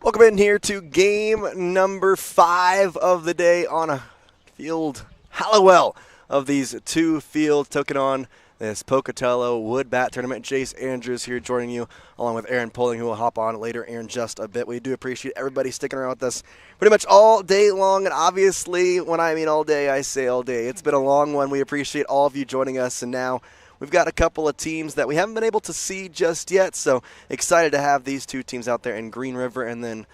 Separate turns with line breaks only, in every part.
Welcome in here to game number 5 of the day on a field Halliwell of these two fields, taking on this Pocatello Wood Bat Tournament. Jace Andrews here joining you, along with Aaron Poling, who will hop on later in just a bit. We do appreciate everybody sticking around with us pretty much all day long, and obviously, when I mean all day, I say all day. It's been a long one. We appreciate all of you joining us, and now we've got a couple of teams that we haven't been able to see just yet, so excited to have these two teams out there in Green River. And then,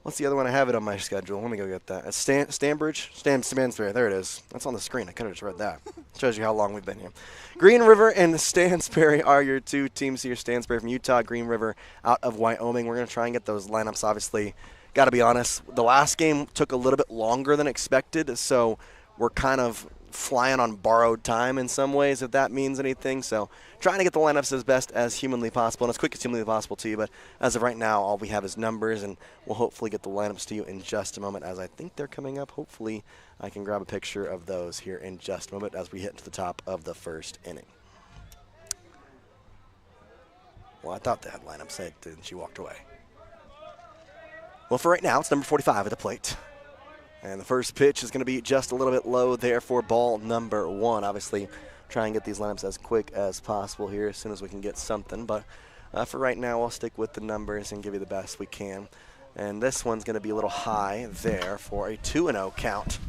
what's the other one? I have it on my schedule. Let me go get that. It's Stansbury. There it is. That's on the screen. I could have just read that. Shows you how long we've been here. Green River and Stansbury are your two teams here. Stansbury from Utah, Green River out of Wyoming. We're going to try and get those lineups. Obviously, got to be honest, the last game took a little bit longer than expected, so we're kind of flying on borrowed time in some ways, if that means anything. So trying to get the lineups as best as humanly possible and as quick as humanly possible to you. But as of right now, all we have is numbers, and we'll hopefully get the lineups to you in just a moment, as I think they're coming up. Hopefully I can grab a picture of those here in just a moment as we hit to the top of the first inning. Well, I thought they had lineups, and she walked away. Well, for right now, it's number 45 at the plate. And the first pitch is going to be just a little bit low there for ball number 1. Obviously, try and get these lineups as quick as possible here as soon as we can get something. But for right now, I'll stick with the numbers and give you the best we can. And this one's going to be a little high there for a 2-0 count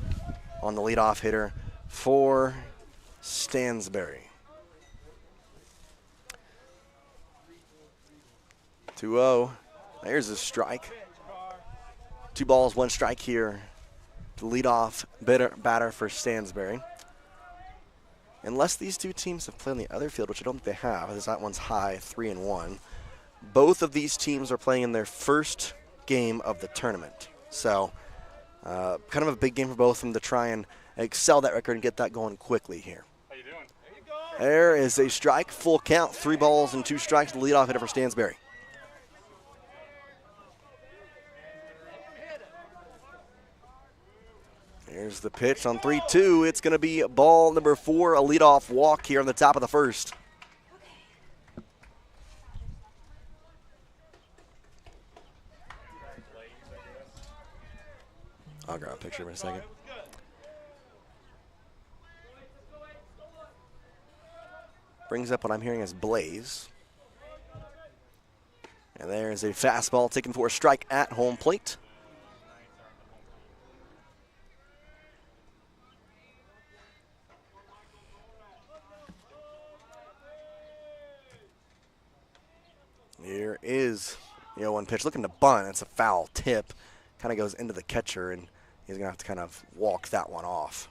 on the leadoff hitter for Stansbury. 2-0. There's a strike. 2 balls, 1 strike here. The leadoff batter for Stansbury. Unless these two teams have played on the other field, which I don't think they have, as that one's high, 3-1. Both of these teams are playing in their first game of the tournament. So kind of a big game for both of them to try and excel that record and get that going quickly here.
How you doing?
There is a strike, full count, 3 balls and 2 strikes. The leadoff hitter for Stansbury. Here's the pitch on 3-2. It's going to be ball number 4, a leadoff walk here on the top of the first. I'll grab a picture in a second. Brings up what I'm hearing as Blaze. And there's a fastball taken for a strike at home plate. Here is the 0-1 pitch. Looking to bunt. It's a foul tip. Kind of goes into the catcher, and he's going to have to kind of walk that one off.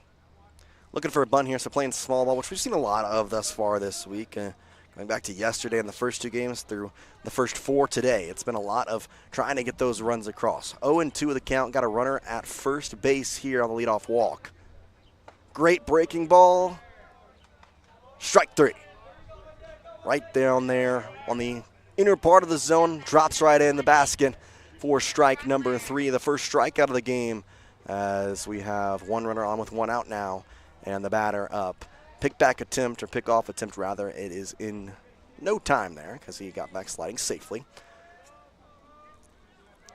Looking for a bunt here, so playing small ball, which we've seen a lot of thus far this week. Going back to yesterday in the first 2 games through the first 4 today. It's been a lot of trying to get those runs across. 0-2 of the count. Got a runner at first base here on the leadoff walk. Great breaking ball. Strike 3. Right down there on the inner part of the zone, drops right in the basket for strike number 3, the first strikeout of the game, as we have 1 runner on with 1 out now, and the batter up. Pick-off attempt rather. It is in no time there because he got back sliding safely.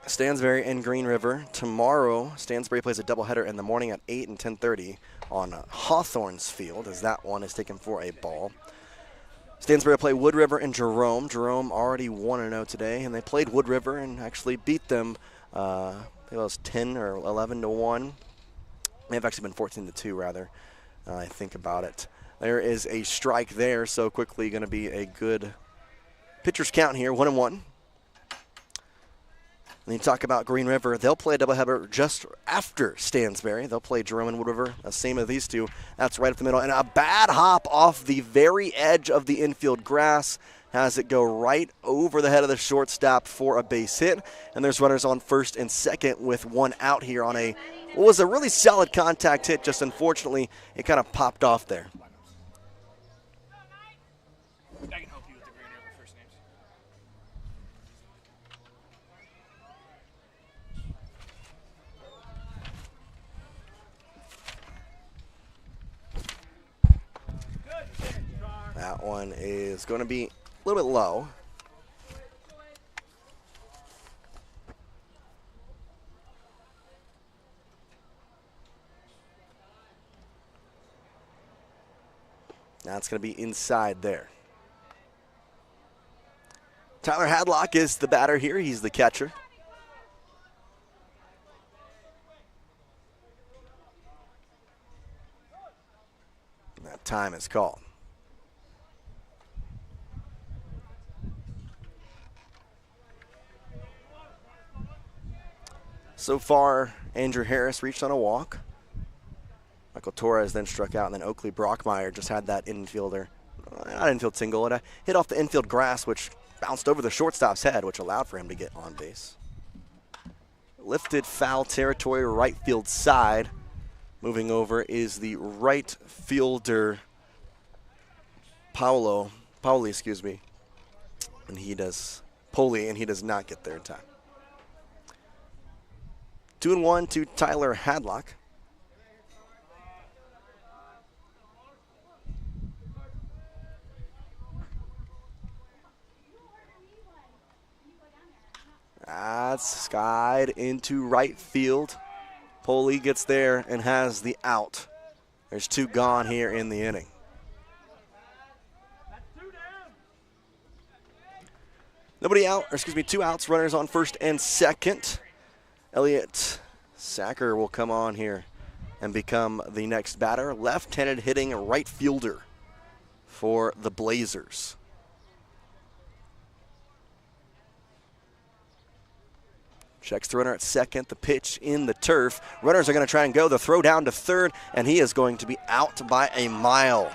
Stansbury and Green River. Tomorrow, Stansbury plays a doubleheader in the morning at 8 and 10:30 on Hawthorne's field, as that one is taken for a ball. Stansbury will play Wood River and Jerome. Jerome already 1-0 today, and they played Wood River and actually beat them. I think it was 10 or 11-1. May have actually been 14-2 rather. I think about it. There is a strike there, so quickly going to be a good pitcher's count here, 1-1. And you talk about Green River. They'll play a doubleheader just after Stansbury. They'll play Jerome and Wood River, the same as these two. That's right up the middle. And a bad hop off the very edge of the infield grass has it go right over the head of the shortstop for a base hit. And there's runners on first and second with 1 out here on what was a really solid contact hit. Just unfortunately, it kind of popped off there.
I can help you with the Green River first names.
That one is going to be a little bit low. That's going to be inside there. Tyler Hadlock is the batter here. He's the catcher. And that time is called. So far, Andrew Harris reached on a walk. Michael Torres then struck out, and then Oakley Brockmeyer just had that infielder, not infield single, it hit off the infield grass, which bounced over the shortstop's head, which allowed for him to get on base. Lifted foul territory, right field side. Moving over is the right fielder, Pauli, excuse me. And he does, Poli, and he does not get there in time. 2-1 to Tyler Hadlock. That's skied into right field. Poli gets there and has the out. There's 2 gone here in the inning. Nobody out, or excuse me, 2 outs, runners on first and second. Elliot Sacker will come on here and become the next batter. Left-handed hitting right fielder for the Blazers. Checks the runner at second, the pitch in the turf. Runners are going to try and go. The throw down to third, and he is going to be out by a mile.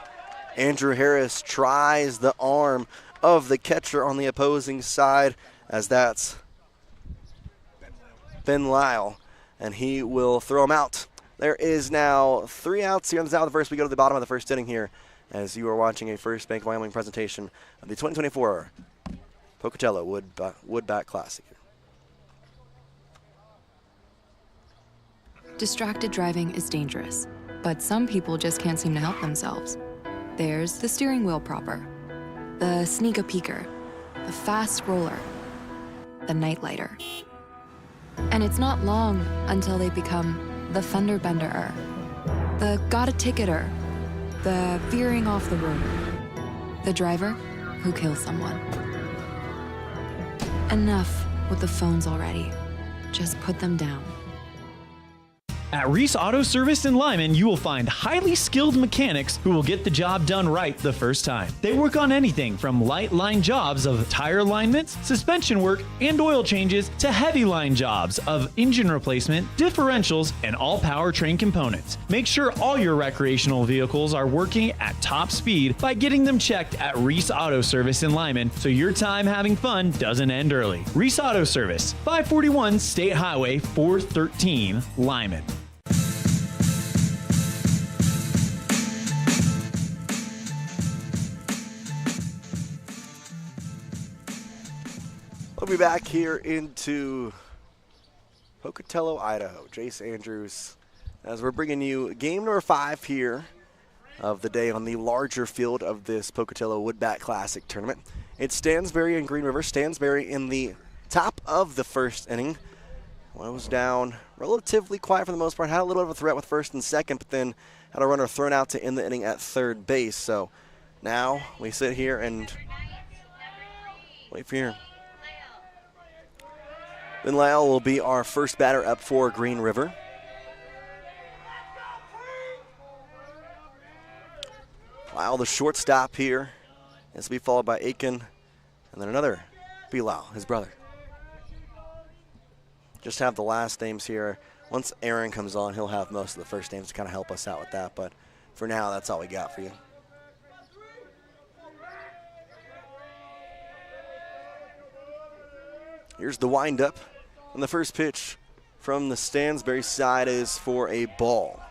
Andrew Harris tries the arm of the catcher on the opposing side, as that's Ben Lyle, and he will throw him out. There is now 3 outs here on the top of the first. We go to the bottom of the first inning here, as you are watching a First Bank Wyoming presentation of the 2024 Pocatello Woodbat Classic.
Distracted driving is dangerous, but some people just can't seem to help themselves. There's the steering wheel propper, the sneak-a-peeker, the fast roller, the night-lighter. And it's not long until they become the fender-bender-er, the got-a-ticketer, the veering off the road, the driver who kills someone. Enough with the phones already. Just put them down.
At Reese Auto Service in Lyman, you will find highly skilled mechanics who will get the job done right the first time. They work on anything from light line jobs of tire alignments, suspension work, and oil changes to heavy line jobs of engine replacement, differentials, and all powertrain components. Make sure all your recreational vehicles are working at top speed by getting them checked at Reese Auto Service in Lyman so your time having fun doesn't end early. Reese Auto Service, 541 State Highway 413, Lyman.
We'll be back here into Pocatello, Idaho. Jace Andrews, as we're bringing you game number 5 here of the day on the larger field of this Pocatello Woodbat Classic tournament. It's Stansbury and Green River. Stansbury in the top of the first inning. One was down relatively quiet for the most part. Had a little bit of a threat with first and second, but then had a runner thrown out to end the inning at third base. So now we sit here and wait for here. Ben Lyle will be our first batter up for Green River. Lyle, the shortstop here, is to be followed by Aiken, and then another Bilal, his brother. Just have the last names here. Once Aaron comes on, he'll have most of the first names to kind of help us out with that, but for now, that's all we got for you. Here's the windup, and the first pitch from the Stansbury side is for a ball.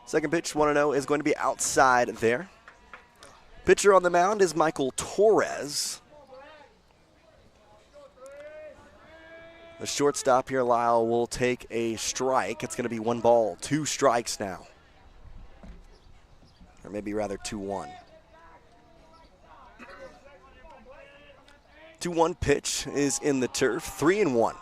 Second pitch, 1-0, is going to be outside there. Pitcher on the mound is Michael Torres. The shortstop here, Lyle, will take a strike. It's going to be 1 ball, 2 strikes now. Or maybe rather 2-1. 2-1 pitch is in the turf, 3-1.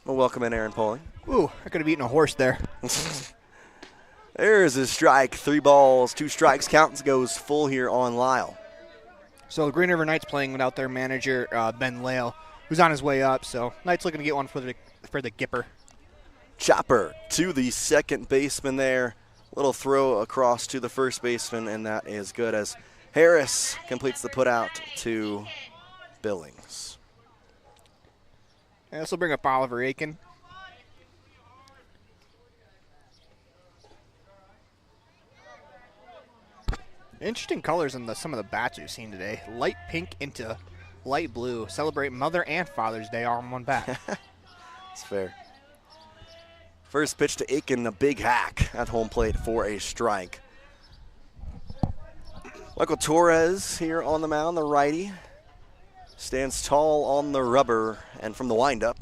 Well, welcome in, Aaron Poling.
Ooh, I could have eaten a horse there.
There's a strike. 3 balls, 2 strikes. Counts goes full here on Lyle.
So the Green River Knights playing without their manager, Ben Lale, who's on his way up. So Knights looking to get one for the Gipper.
Chopper to the second baseman there. Little throw across to the first baseman, and that is good as Harris completes the putout to Billings.
And this will bring up Oliver Aiken. Interesting colors in some of the bats we've seen today. Light pink into light blue. Celebrate Mother and Father's Day all in one bat.
That's fair. First pitch to Aiken, a big hack at home plate for a strike. Michael Torres here on the mound, the righty. Stands tall on the rubber, and from the windup,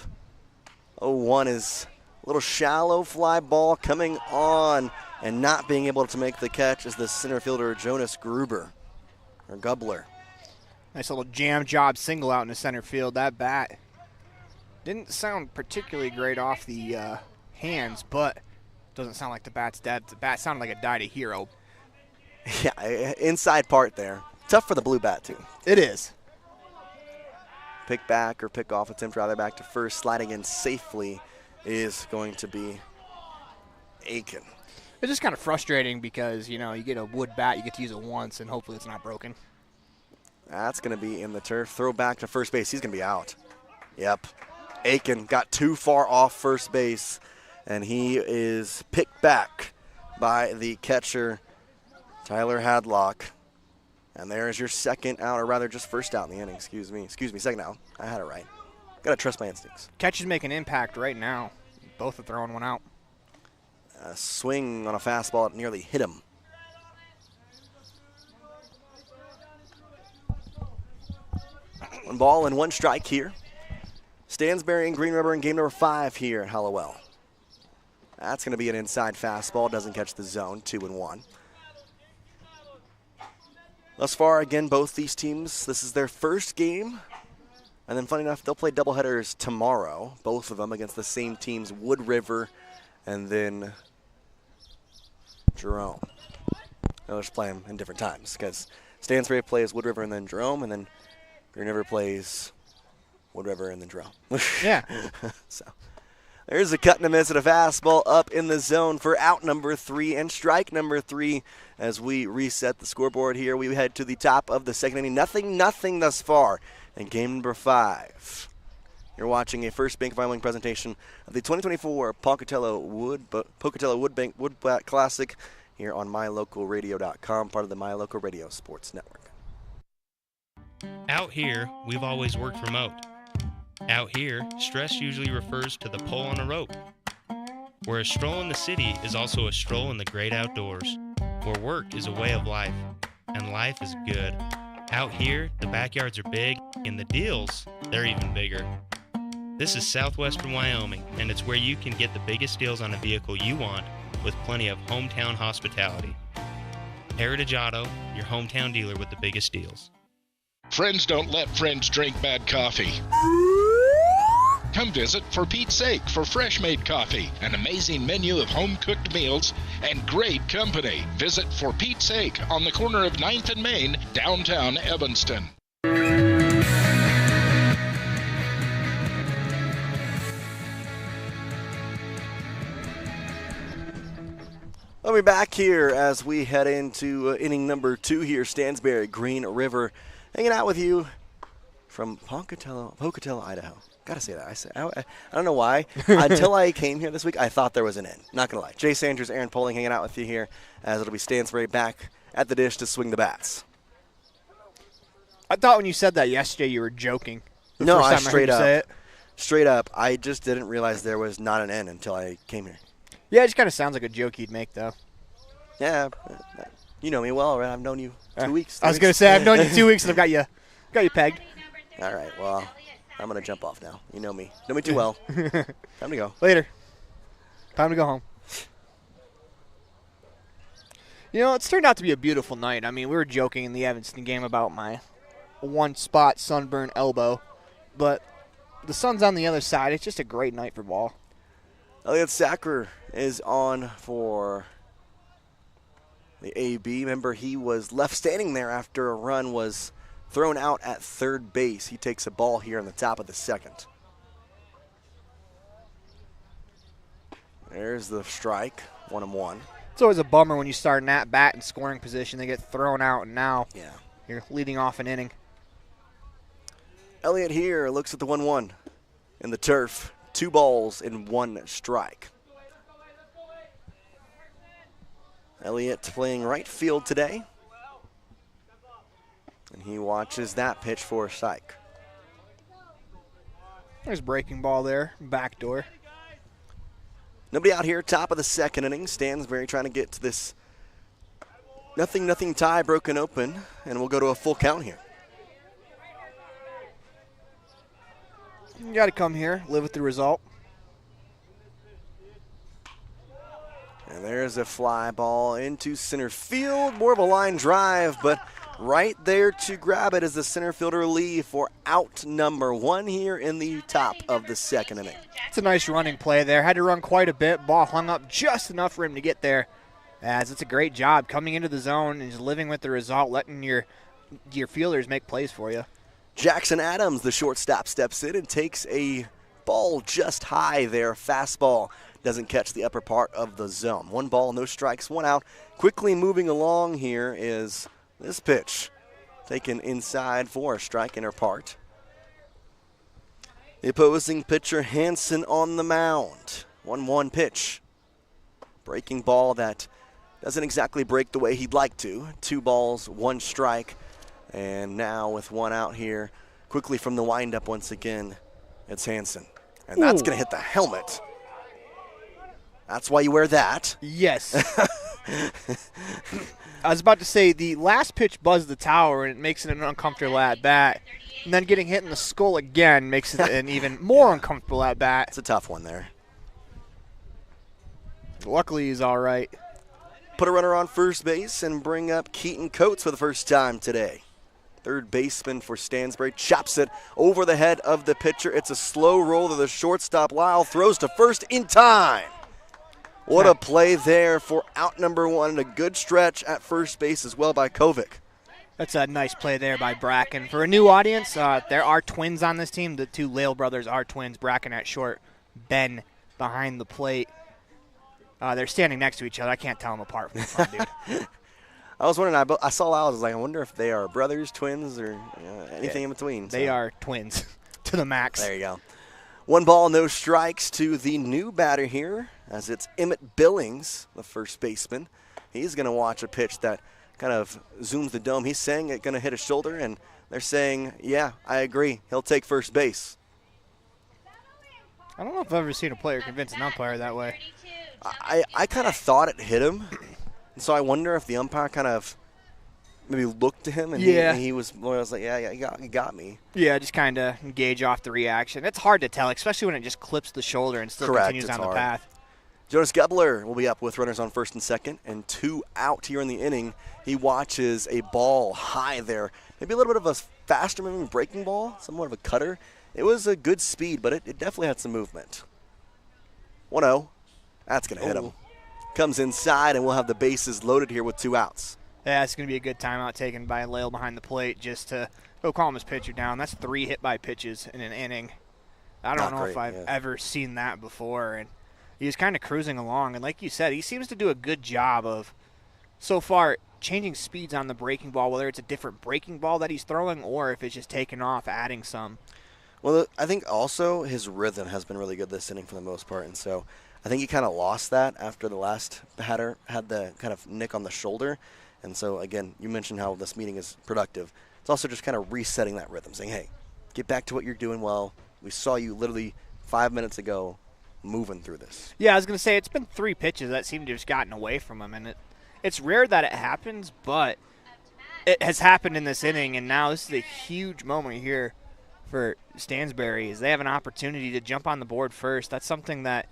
0-1 is a little shallow fly ball coming on, and not being able to make the catch is the center fielder Jonas Gruber, or Gubler.
Nice little jam job single out in the center field. That bat didn't sound particularly great off the hands, but doesn't sound like the bat's dead. The bat sounded like it died a hero.
Yeah, inside part there. Tough for the blue bat, too.
It is.
Pick back or pick off attempt rather back to first. Sliding in safely is going to be Aiken.
It's just kind of frustrating because, you get a wood bat, you get to use it once, and hopefully it's not broken.
That's going to be in the turf. Throw back to first base. He's going to be out. Yep. Aiken got too far off first base, and he is picked back by the catcher, Tyler Hadlock. And there's your second out, or rather just first out in the inning. Excuse me, second out. I had it right. Got to trust my instincts.
Catches make an impact right now. Both are throwing one out.
A swing on a fastball, it nearly hit him. One ball and 1 strike here. Stansbury and Green River in game number 5 here at Halliwell. That's going to be an inside fastball. Doesn't catch the zone. 2-1. Thus far, again, both these teams, this is their first game. And then, funny enough, they'll play doubleheaders tomorrow, both of them against the same teams, Wood River and then Jerome. They'll just play them in different times because Stansbury plays Wood River and then Jerome, and then Green River plays Wood River and then Jerome.
Yeah.
So there's a cut and a miss at a fastball up in the zone for out number 3 and strike number 3 as we reset the scoreboard here. We head to the top of the second inning. Nothing thus far in game number 5. You're watching a First Bank of Wyoming presentation of the 2024 Pocatello Wood Bat Classic here on MyLocalRadio.com, part of the My Local Radio Sports Network.
Out here, we've always worked remote. Out here, stress usually refers to the pull on a rope. Where a stroll in the city is also a stroll in the great outdoors. Where work is a way of life, and life is good. Out here, the backyards are big, and the deals, they're even bigger. This is Southwestern Wyoming, and it's where you can get the biggest deals on a vehicle you want with plenty of hometown hospitality. Heritage Auto, your hometown dealer with the biggest deals.
Friends don't let friends drink bad coffee. Come visit For Pete's Sake for fresh-made coffee, an amazing menu of home-cooked meals, and great company. Visit For Pete's Sake on the corner of 9th and Main, downtown Evanston.
We'll be back here as we head into inning number 2 here. Stansbury, Green River, hanging out with you from Pocatello, Idaho. Gotta say that. I don't know why. Until I came here this week, I thought there was an end. Not gonna lie. Jace Andrews, Aaron Poling hanging out with you here as it'll be Stansbury back at the dish to swing the bats.
I thought when you said that yesterday you were joking.
No, I straight up. I just didn't realize there was not an end until I came here.
Yeah, it just kind of sounds like a joke you'd make, though.
Yeah, you know me well, right? I've known you 2 weeks.
I was going to say, I've known you 2 weeks and I've got you pegged.
All right, well, I'm going to jump off now. You know me. Know me too well. Time to go.
Later. Time to go home. It's turned out to be a beautiful night. I mean, we were joking in the Evanston game about my one-spot sunburn elbow, but the sun's on the other side. It's just a great night for ball.
Elliot Sacker is on for the AB. Remember, he was left standing there after a run was thrown out at third base. He takes a ball here in the top of the second. There's the strike, 1-1.
It's always a bummer when you start an at-bat in scoring position. They get thrown out, and now you're leading off an inning.
Elliott here looks at the 1-1 in the turf. 2 balls and 1 strike. Elliott playing right field today. And he watches that pitch for a strike.
There's breaking ball there, backdoor.
Nobody out here, top of the second inning. Stansbury trying to get to this nothing tie broken open, and we'll go to a full count here.
You got to come here, live with the result.
And there's a fly ball into center field. More of a line drive, but right there to grab it is the center fielder Lee for out number 1 here in the top of the second inning.
It's a nice running play there. Had to run quite a bit. Ball hung up just enough for him to get there. As it's a great job coming into the zone and just living with the result, letting your fielders make plays for you.
Jackson Adams, the shortstop, steps in and takes a ball just high there. Fastball doesn't catch the upper part of the zone. 1 ball, no strikes, 1 out. Quickly moving along here is this pitch taken inside for a strike, inner part. The opposing pitcher, Hansen, on the mound. 1-1 pitch. Breaking ball that doesn't exactly break the way he'd like to. 2 balls, 1 strike. And now with 1 out here, quickly from the windup once again, it's Hansen. And that's going to hit the helmet. That's why you wear that.
Yes. I was about to say the last pitch buzzed the tower and it makes it an uncomfortable at bat. And then getting hit in the skull again makes it an even more uncomfortable at bat.
It's a tough one there.
Luckily he's all right.
Put a runner on first base and bring up Keaton Coates for the first time today. Third baseman for Stansbury chops it over the head of the pitcher. It's a slow roll to the shortstop. Lyle throws to first in time. What a play there for out number 1 and a good stretch at first base as well by Kovic.
That's a nice play there by Bracken. For a new audience, there are twins on this team. The 2 Lale brothers are twins. Bracken at short, Ben behind the plate. They're standing next to each other. I can't tell them apart from the front, dude.
I was wondering, I saw Lyle, I was like, I wonder if they are brothers, twins, or anything in between.
They are twins to the max.
There you go. 1 ball, no strikes to the new batter here, as it's Emmett Billings, the first baseman. He's going to watch a pitch that kind of zooms the dome. He's saying it's going to hit his shoulder, and they're saying, yeah, I agree. He'll take first base.
I don't know if I've ever seen a player convince an umpire that way.
I kind of thought it hit him, and so I wonder if the umpire kind of maybe looked to him, and he was like, yeah, he got me.
Yeah, just kind of gauge off the reaction. It's hard to tell, especially when it just clips the shoulder and still continues on the path.
Jonas Gebler will be up with runners on first and second, and 2 out here in the inning. He watches a ball high there. Maybe a little bit of a faster moving breaking ball, somewhat of a cutter. It was a good speed, but it definitely had some movement. 1-0. That's going to hit him. Comes inside, and we'll have the bases loaded here with 2 outs.
Yeah, it's going to be a good timeout taken by Lale behind the plate just to go calm his pitcher down. That's 3 hit-by pitches in an inning. I don't know if I've ever seen that before. And he was kind of cruising along. And like you said, he seems to do a good job of, so far, changing speeds on the breaking ball, whether it's a different breaking ball that he's throwing or if it's just taking off, adding some.
Well, I think also his rhythm has been really good this inning for the most part. And so I think he kind of lost that after the last batter had the kind of nick on the shoulder. And so, again, you mentioned how this meeting is productive. It's also just kind of resetting that rhythm, saying, hey, get back to what you're doing well. We saw you literally 5 minutes ago moving through this.
Yeah, I was going to say, it's been 3 pitches that seem to have gotten away from him. And it's rare that it happens, but it has happened in this inning. And now this is a huge moment here for Stansbury, as they have an opportunity to jump on the board first. That's something that,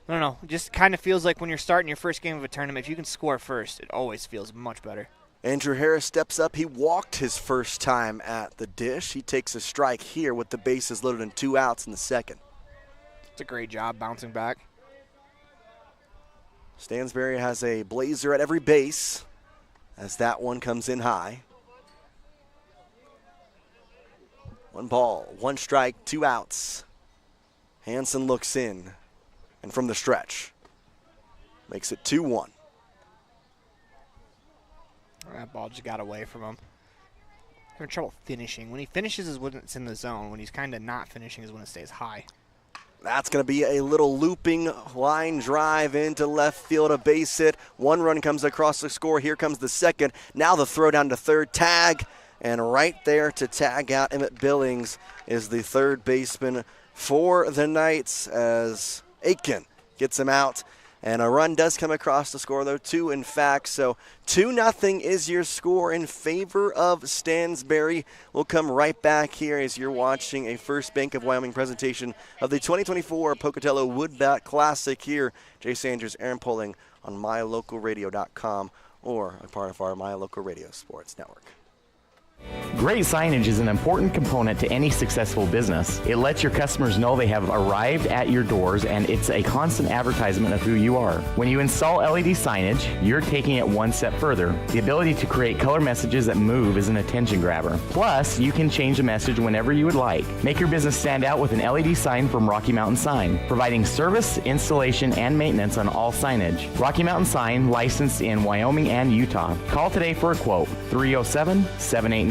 I don't know, just kind of feels like when you're starting your first game of a tournament, if you can score first, it always feels much better.
Andrew Harris steps up. He walked his first time at the dish. He takes a strike here with the bases loaded and 2 outs in the second.
It's a great job bouncing back.
Stansbury has a blazer at every base as that one comes in high. 1 ball, 1 strike, 2 outs. Hansen looks in, and from the stretch, makes it 2-1.
That ball just got away from him. Having trouble finishing. When he finishes is when it's in the zone. When he's kind of not finishing is when it stays high.
That's going to be a little looping line drive into left field, a base hit. 1 run comes across the score. Here comes the second. Now the throw down to third, tag, and right there to tag out Emmett Billings is the third baseman for the Knights as Aiken gets him out. And a run does come across the score, though, 2 in fact. So 2-0 is your score in favor of Stansbury. We'll come right back here as you're watching a First Bank of Wyoming presentation of the 2024 Pocatello Woodbat Classic here. Jace Andrews, Aaron Poling on mylocalradio.com or a part of our My Local Radio Sports Network.
Great signage is an important component to any successful business. It lets your customers know they have arrived at your doors, and it's a constant advertisement of who you are. When you install LED signage, you're taking it one step further. The ability to create color messages that move is an attention grabber. Plus, you can change the message whenever you would like. Make your business stand out with an LED sign from Rocky Mountain Sign, providing service, installation, and maintenance on all signage. Rocky Mountain Sign, licensed in Wyoming and Utah. Call today for a quote, 307-789-5202.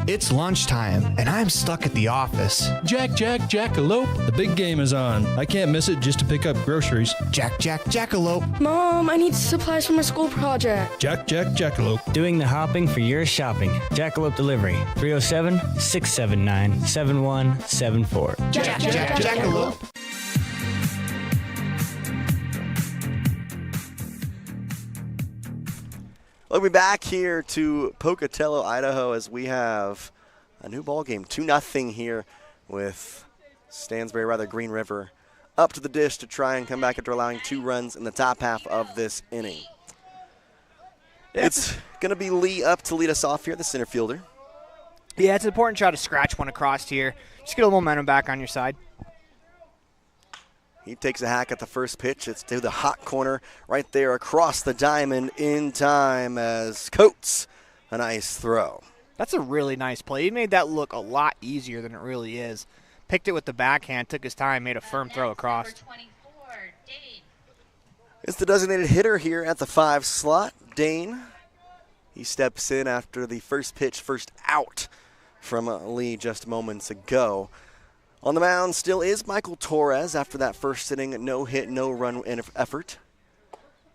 It's lunchtime, and I'm stuck at the office.
Jackalope, the big game is on. I can't miss it just to pick up groceries.
Jackalope.
Mom, I need supplies for my school project.
Jackalope.
Doing the hopping for your shopping. Jackalope Delivery, 307-679-7174.
Jackalope.
Welcome back here to Pocatello, Idaho, as we have a new ball game, 2-0 here with Green River up to the dish to try and come back after allowing 2 runs in the top half of this inning. It's going to be Lee up to lead us off here, the center fielder.
Yeah, it's important to try to scratch one across here. Just get a little momentum back on your side.
He takes a hack at the first pitch. It's to the hot corner right there across the diamond in time as Coates, a nice throw.
That's a really nice play. He made that look a lot easier than it really is. Picked it with the backhand, took his time, made a firm throw across.
It's the designated hitter here at the 5 slot, Dane. He steps in after the first pitch, first out from Lee just moments ago. On the mound still is Michael Torres after that first inning, no hit, no run effort.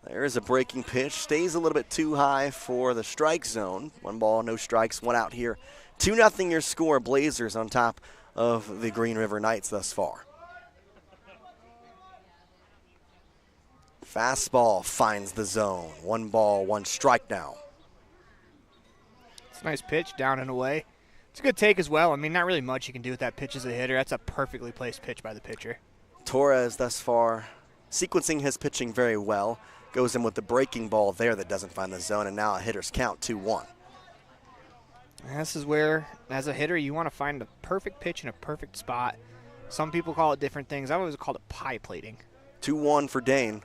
There is a breaking pitch, stays a little bit too high for the strike zone. 1 ball, no strikes, 1 out here. 2-0 your score, Blazers on top of the Green River Knights thus far. Fastball finds the zone. 1 ball, 1 strike now.
It's a nice pitch, down and away. It's a good take as well. I mean, not really much you can do with that pitch as a hitter. That's a perfectly placed pitch by the pitcher.
Torres thus far sequencing his pitching very well. Goes in with the breaking ball there that doesn't find the zone, and now a hitter's count, 2-1.
This is where, as a hitter, you want to find a perfect pitch in a perfect spot. Some people call it different things. I've always called it pie plating.
2-1 for Dane.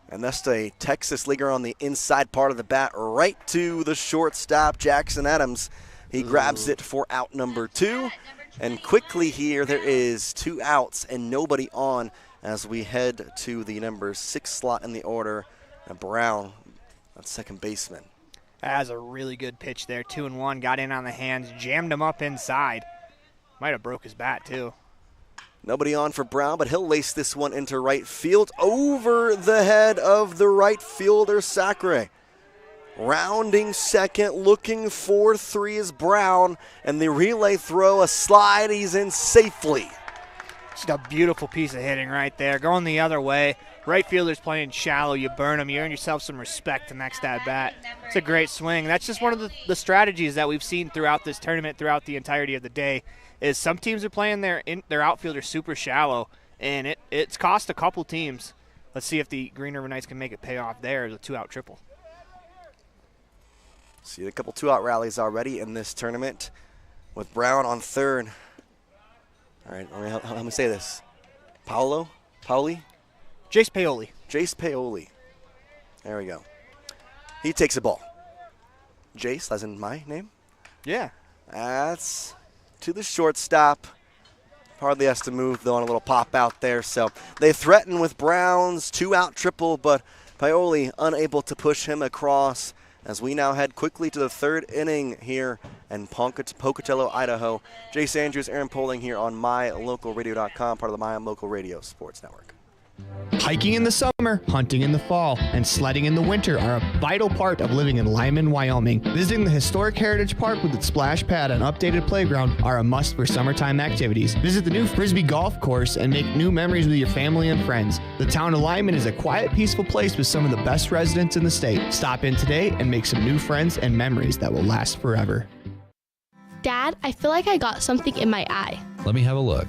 And that's a Texas leaguer on the inside part of the bat right to the shortstop, Jackson Adams. He grabs it for out number 2. And quickly here, there is 2 outs and nobody on as we head to the number 6 slot in the order. And Brown, at second baseman.
That's a really good pitch there. 2-1, got in on the hands, jammed him up inside. Might have broke his bat, too.
Nobody on for Brown, but he'll lace this one into right field over the head of the right fielder, Sacre. Rounding second, looking for 3 is Brown, and the relay throw, a slide, he's in safely.
Just a beautiful piece of hitting right there. Going the other way. Right fielder's playing shallow. You burn him. You earn yourself some respect the next at-bat. It's a great swing. That's just one of the strategies that we've seen throughout this tournament, throughout the entirety of the day, is some teams are playing their outfielder super shallow, and it's cost a couple teams. Let's see if the Green River Knights can make it pay off there as a 2-out triple.
See a couple 2-out rallies already in this tournament with Brown on third. All right, let me say this. Paoli?
Jace Paoli.
Jace Paoli. There we go. He takes a ball. Jace, as in my name?
Yeah.
That's to the shortstop. Hardly has to move, though, on a little pop out there. So they threaten with Brown's 2-out triple, but Paoli unable to push him across as we now head quickly to the third inning here in Pocatello, Idaho. Jace Andrews, Aaron Poling here on MyLocalRadio.com, part of the My Local Radio Sports Network.
Hiking in the summer, hunting in the fall, and sledding in the winter are a vital part of living in Lyman, Wyoming. Visiting the historic Heritage Park with its splash pad and updated playground are a must for summertime activities. Visit the new Frisbee Golf Course and make new memories with your family and friends. The town of Lyman is a quiet, peaceful place with some of the best residents in the state. Stop in today and make some new friends and memories that will last forever.
Dad, I feel like I got something in my eye.
Let me have a look.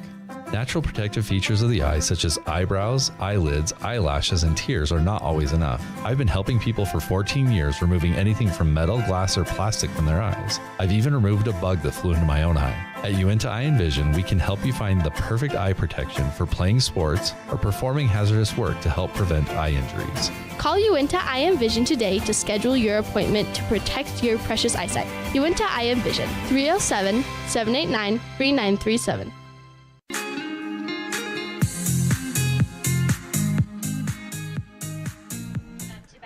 Natural protective features of the eye, such as eyebrows, eyelids, eyelashes, and tears, are not always enough. I've been helping people for 14 years removing anything from metal, glass, or plastic from their eyes. I've even removed a bug that flew into my own eye. At Uinta Eye and Vision, we can help you find the perfect eye protection for playing sports or performing hazardous work to help prevent eye injuries.
Call Uinta Eye and Vision today to schedule your appointment to protect your precious eyesight. Uinta Eye and Vision, 307-789-3937.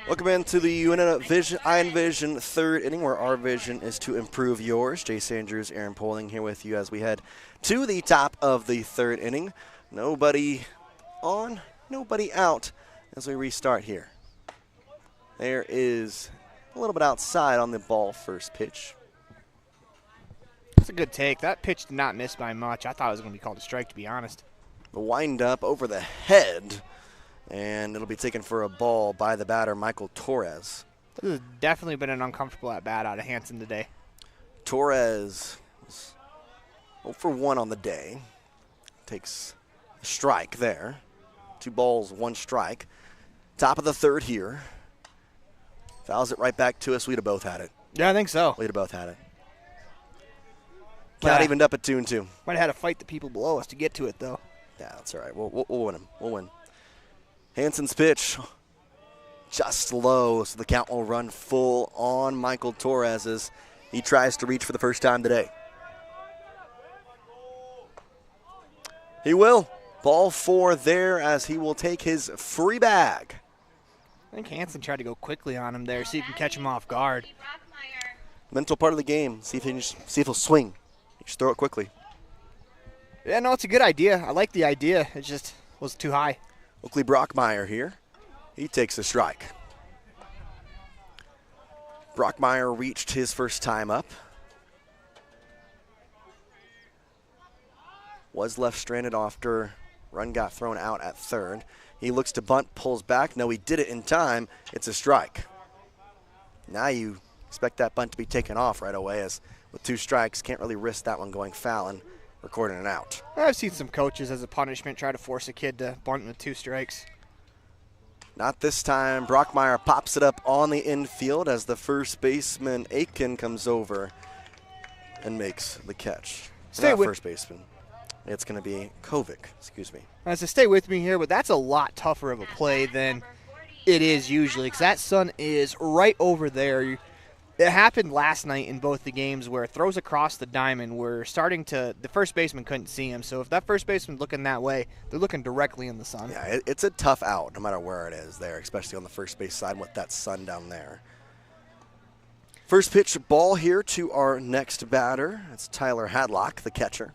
Welcome into the Uinta Eye and Vision third inning, where our vision is to improve yours. Jace Andrews, Aaron Poling here with you as we head to the top of the third inning. Nobody on, nobody out as we restart here. There is a little bit outside on the ball first pitch.
That's a good take. That pitch did not miss by much. I thought it was going to be called a strike, to be honest.
The wind up over the head. And it'll be taken for a ball by the batter, Michael Torres.
This has definitely been an uncomfortable at-bat out of Hanson today.
Torres was 0 for 1 on the day. Takes a strike there. 2 balls, 1 strike. Top of the third here. Fouls it right back to us. We'd have both had it.
Yeah, I think so.
We'd have both had it. Count evened up at 2-2.
Might have had to fight the people below us to get to it, though.
Yeah, that's all right. We'll win him. We'll win. Hanson's pitch just low, so the count will run full on Michael Torres as he tries to reach for the first time today. He will. Ball 4 there as he will take his free bag.
I think Hanson tried to go quickly on him there, see if he can catch him off guard.
Mental part of the game. See if he'll swing. You just throw it quickly.
Yeah, no, it's a good idea. I like the idea. It just was too high.
Oakley Brockmeyer here. He takes a strike. Brockmeyer reached his first time up. Was left stranded after run got thrown out at third. He looks to bunt, pulls back. No, he did it in time. It's a strike. Now you expect that bunt to be taken off right away, as with 2 strikes, can't really risk that one going foul and recording an out.
I've seen some coaches as a punishment try to force a kid to bunt with 2 strikes.
Not this time. Brockmeyer pops it up on the infield as the first baseman, Aiken, comes over and makes the catch.
Stay with
first baseman. It's going to be Kovic, excuse me.
I said stay with me here, but that's a lot tougher of a play than it is usually, because that sun is right over there. It happened last night in both the games where throws across the diamond were starting to, the first baseman couldn't see him. So if that first baseman's looking that way, they're looking directly in the sun.
Yeah, it's a tough out no matter where it is there, especially on the first base side with that sun down there. First pitch ball here to our next batter. It's Tyler Hadlock, the catcher.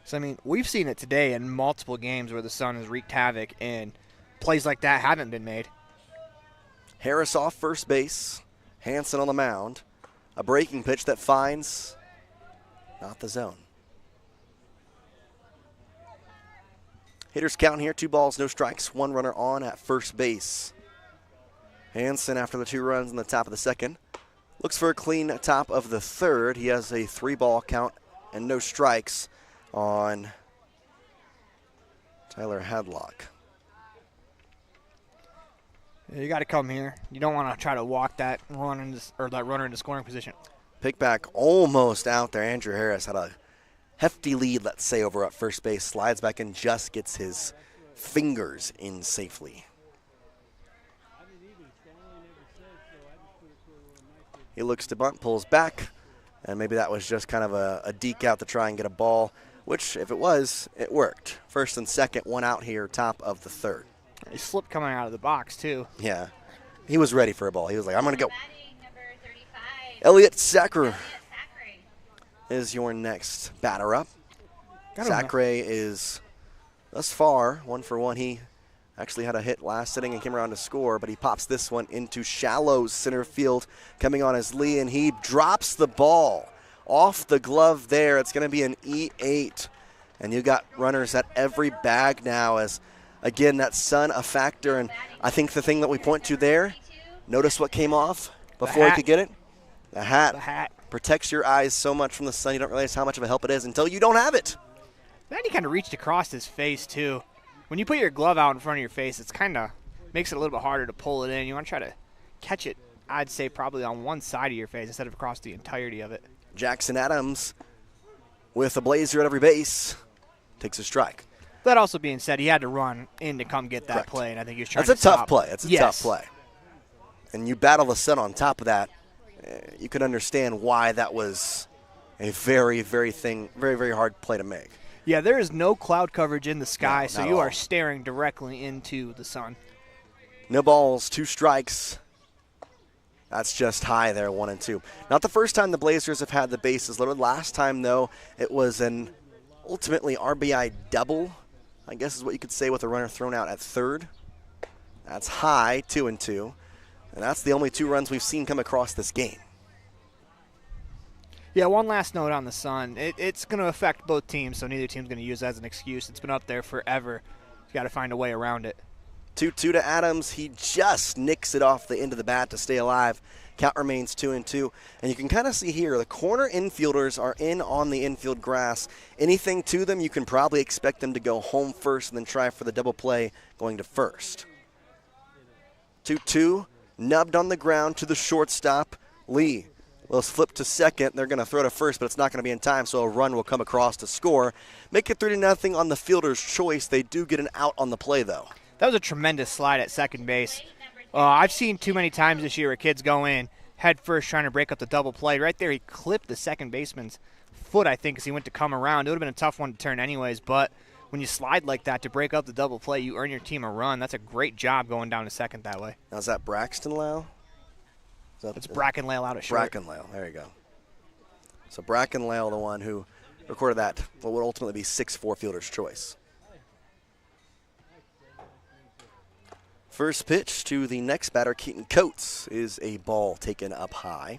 So, I mean, we've seen it today in multiple games where the sun has wreaked havoc and plays like that haven't been made.
Harris off first base. Hanson on the mound. A breaking pitch that finds not the zone. Hitters count here, 2 balls, no strikes, 1 runner on at first base. Hanson, after the 2 runs in the top of the second, looks for a clean top of the third. He has a 3-ball count and no strikes on Tyler Hadlock.
You got to come here. You don't want to try to walk that runner into scoring position.
Pickback almost out there. Andrew Harris had a hefty lead, let's say, over at first base. Slides back and just gets his fingers in safely. He looks to bunt, pulls back, and maybe that was just kind of a deke out to try and get a ball, which, if it was, it worked. First and second, one out here, top of the third.
He slipped coming out of the box, too.
Yeah. He was ready for a ball. He was like, I'm going to go. Elliot Sacre is your next batter up. Sacre is, thus far, 1 for 1. He actually had a hit last inning and came around to score, but he pops this one into shallow center field, coming on as Lee, and he drops the ball off the glove there. It's going to be an E8, and you got runners at every bag now as, again, that sun a factor, and I think the thing that we point to there, notice what came off before he could get it? The hat.
The hat.
Protects your eyes so much from the sun, you don't realize how much of a help it is until you don't have it.
Then he kind of reached across his face, too. When you put your glove out in front of your face, it's kind of makes it a little bit harder to pull it in. You want to try to catch it, I'd say, probably on one side of your face instead of across the entirety of it.
Jackson Adams with a blazer at every base takes a strike.
That also being said, he had to run in to come get that
Correct.
play, and I think he was trying
That's
to
a tough
stop.
play. It's a tough play. And you battle the sun on top of that. You can understand why that was a very, very hard play to make.
Yeah, there is no cloud coverage in the sky,
No,
so
not
you
at
are
all.
staring directly into the sun.
No balls, 2 strikes. That's just high there, 1 and 2. Not the first time the Blazers have had the bases loaded. Last time, though, it was an ultimately RBI double, I guess is what you could say, with a runner thrown out at third. That's high, 2 and 2. And that's the only 2 runs we've seen come across this game.
Yeah, one last note on the sun. It's going to affect both teams, so neither team's going to use it as an excuse. It's been up there forever. You got to find a way around it.
2-2 to Adams. He just nicks it off the end of the bat to stay alive. Count remains 2 and 2. And you can kind of see here, the corner infielders are in on the infield grass. Anything to them, you can probably expect them to go home first and then try for the double play going to first. 2-2, nubbed on the ground to the shortstop, Lee. Will flip to second. They're going to throw to first, but it's not going to be in time, so a run will come across to score. Make it 3-0 on the fielder's choice. They do get an out on the play, though.
That was a tremendous slide at second base. I've seen too many times this year where kids go in head first trying to break up the double play. Right there, he clipped the second baseman's foot, I think, as he went to come around. It would have been a tough one to turn anyways, but when you slide like that to break up the double play, you earn your team a run. That's a great job going down to second that way.
Now, is that Braxton Lau?
It's Brackenlale out at short.
Brackenlale, there you go. So Brackenlale, the one who recorded that, what would ultimately be 6-4 fielder's choice. First pitch to the next batter, Keaton Coates, is a ball taken up high.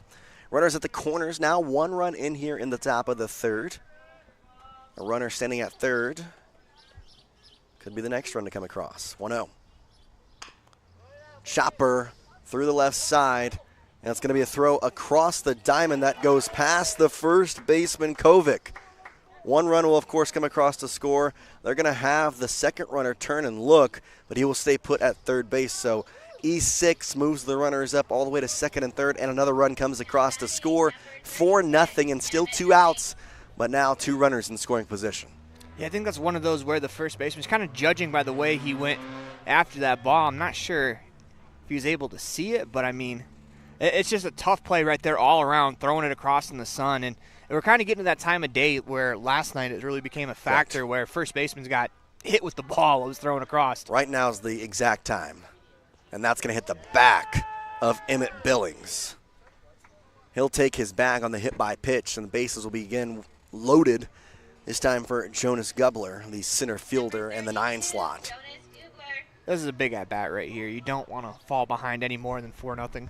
Runners at the corners now, 1 run in here in the top of the third. A runner standing at third. Could be the next run to come across. 1-0. Chopper through the left side. And it's going to be a throw across the diamond that goes past the first baseman, Kovic. 1 run will, of course, come across to score. They're going to have the second runner turn and look, but he will stay put at third base. So E6 moves the runners up all the way to second and third, and another run comes across to score. 4-0 and still 2 outs, but now 2 runners in scoring position.
Yeah, I think that's one of those where the first baseman's kind of judging by the way he went after that ball. I'm not sure if he was able to see it, but I mean, it's just a tough play right there all around, throwing it across in the sun. And we're kind of getting to that time of day where last night it really became a factor where first baseman's got hit with the ball it was thrown across.
Right now is the exact time, and that's going to hit the back of Emmett Billings. He'll take his bag on the hit by pitch, and the bases will be again loaded. This time for Jonas Gubler, the center fielder, and the 9 slot.
This is a big at-bat right here. You don't want to fall behind any more than 4-0.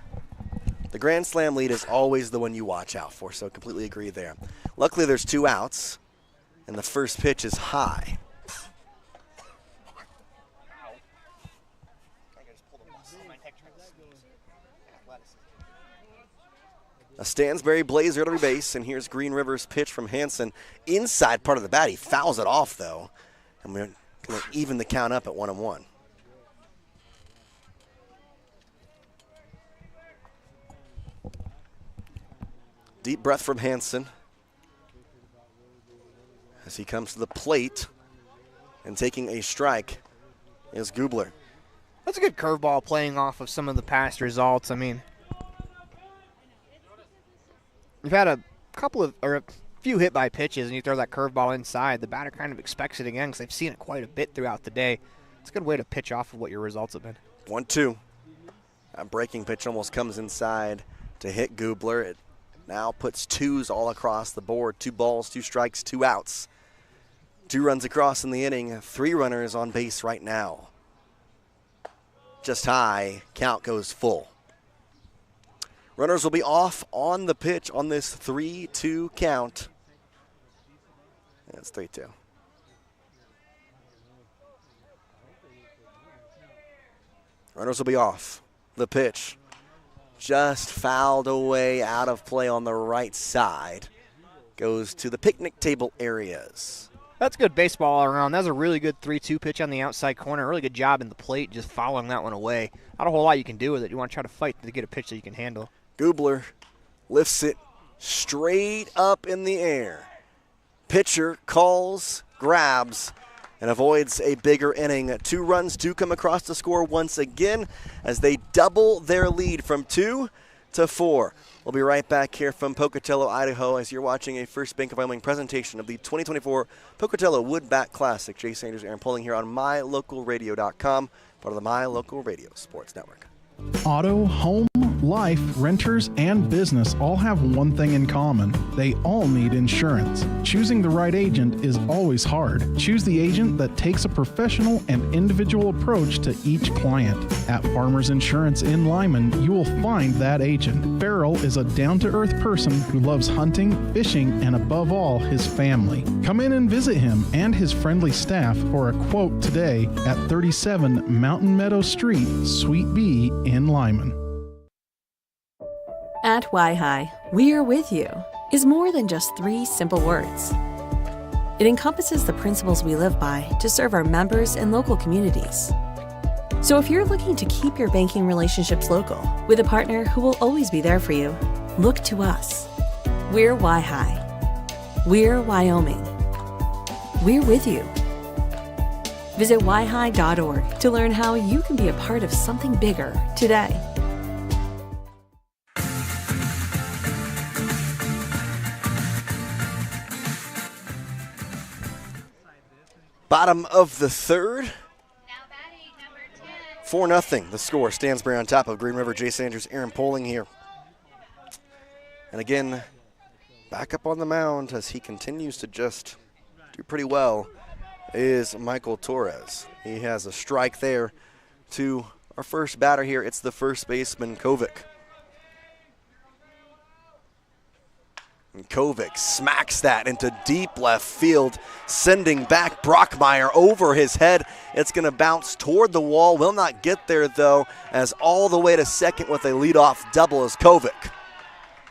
The Grand Slam lead is always the one you watch out for, so completely agree there. Luckily, there's 2 outs, and the first pitch is high. A Stansbury blazer at every base, and here's Green River's pitch from Hansen. Inside part of the bat, he fouls it off, though, and we're going to even the count up at 1-1. Deep breath from Hansen as he comes to the plate, and taking a strike is Gubler.
That's a good curveball playing off of some of the past results. I mean, you've had a few hit by pitches, and you throw that curveball inside. The batter kind of expects it again because they've seen it quite a bit throughout the day. It's a good way to pitch off of what your results have been.
1-2. That breaking pitch almost comes inside to hit Gubler. It now puts twos all across the board. 2 balls, 2 strikes, 2 outs. 2 runs across in the inning. 3 runners on base right now. Just high. Count goes full. Runners will be off on the pitch on this 3-2 count. That's 3-2. Runners will be off. The pitch just fouled away, out of play on the right side. Goes to the picnic table areas.
That's good baseball all around. That was a really good 3-2 pitch on the outside corner. Really good job in the plate, just fouling that one away. Not a whole lot you can do with it. You want to try to fight to get a pitch that you can handle.
Gubler lifts it straight up in the air. Pitcher calls, grabs, and avoids a bigger inning. 2 runs do come across the score once again as they double their lead from 2 to 4. We'll be right back here from Pocatello, Idaho, as you're watching a First Bank of Wyoming presentation of the 2024 Pocatello Wood Bat Classic. Jace Andrews, Aaron Poling here on MyLocalRadio.com, part of the My Local Radio Sports Network.
Auto, home, life, renters, and business all have one thing in common. They all need insurance. Choosing the right agent is always hard. Choose the agent that takes a professional and individual approach to each client. At Farmers Insurance in Lyman, you will find that agent. Farrell is a down-to-earth person who loves hunting, fishing, and above all, his family. Come in and visit him and his friendly staff for a quote today at 37 Mountain Meadow Street, Suite B in Lyman.
At Y-Hi, we are with you is more than just 3 simple words. It encompasses the principles we live by to serve our members and local communities. So if you're looking to keep your banking relationships local with a partner who will always be there for you, look to us. We're Y-Hi. We're Wyoming. We're with you. Visit yhi.org to learn how you can be a part of something bigger today.
Bottom of the third. 4-0 the score. Stansbury on top of Green River. Jace Andrews, Aaron Poling here. And again, back up on the mound as he continues to just do pretty well is Michael Torres. He has a strike there to our first batter here. It's the first baseman, Kovic. And Kovic smacks that into deep left field, sending back Brockmeyer over his head. It's going to bounce toward the wall. Will not get there, though, as all the way to second with a leadoff double is Kovic.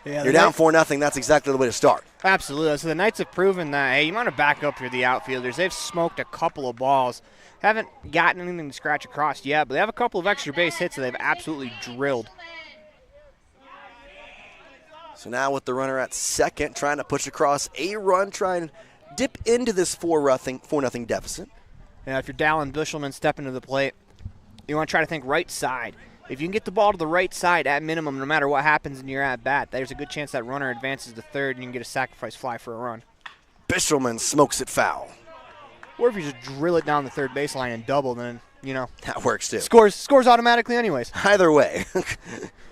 Yeah, you're down 4-0. That's exactly the way to start.
Absolutely. So the Knights have proven that, hey, you want to back up here the outfielders. They've smoked a couple of balls. Haven't gotten anything to scratch across yet, but they have a couple of extra base hits that they've absolutely drilled.
So now with the runner at second, trying to push across a run, trying to dip into this 4-0 deficit.
Yeah, if you're Dallin Bushelman stepping to the plate, you want to try to think right side. If you can get the ball to the right side at minimum, no matter what happens in your at-bat, there's a good chance that runner advances to third and you can get a sacrifice fly for a run.
Bushelman smokes it foul.
Or if you just drill it down the third baseline and double, then, you know.
That works too.
Scores automatically anyways.
Either way.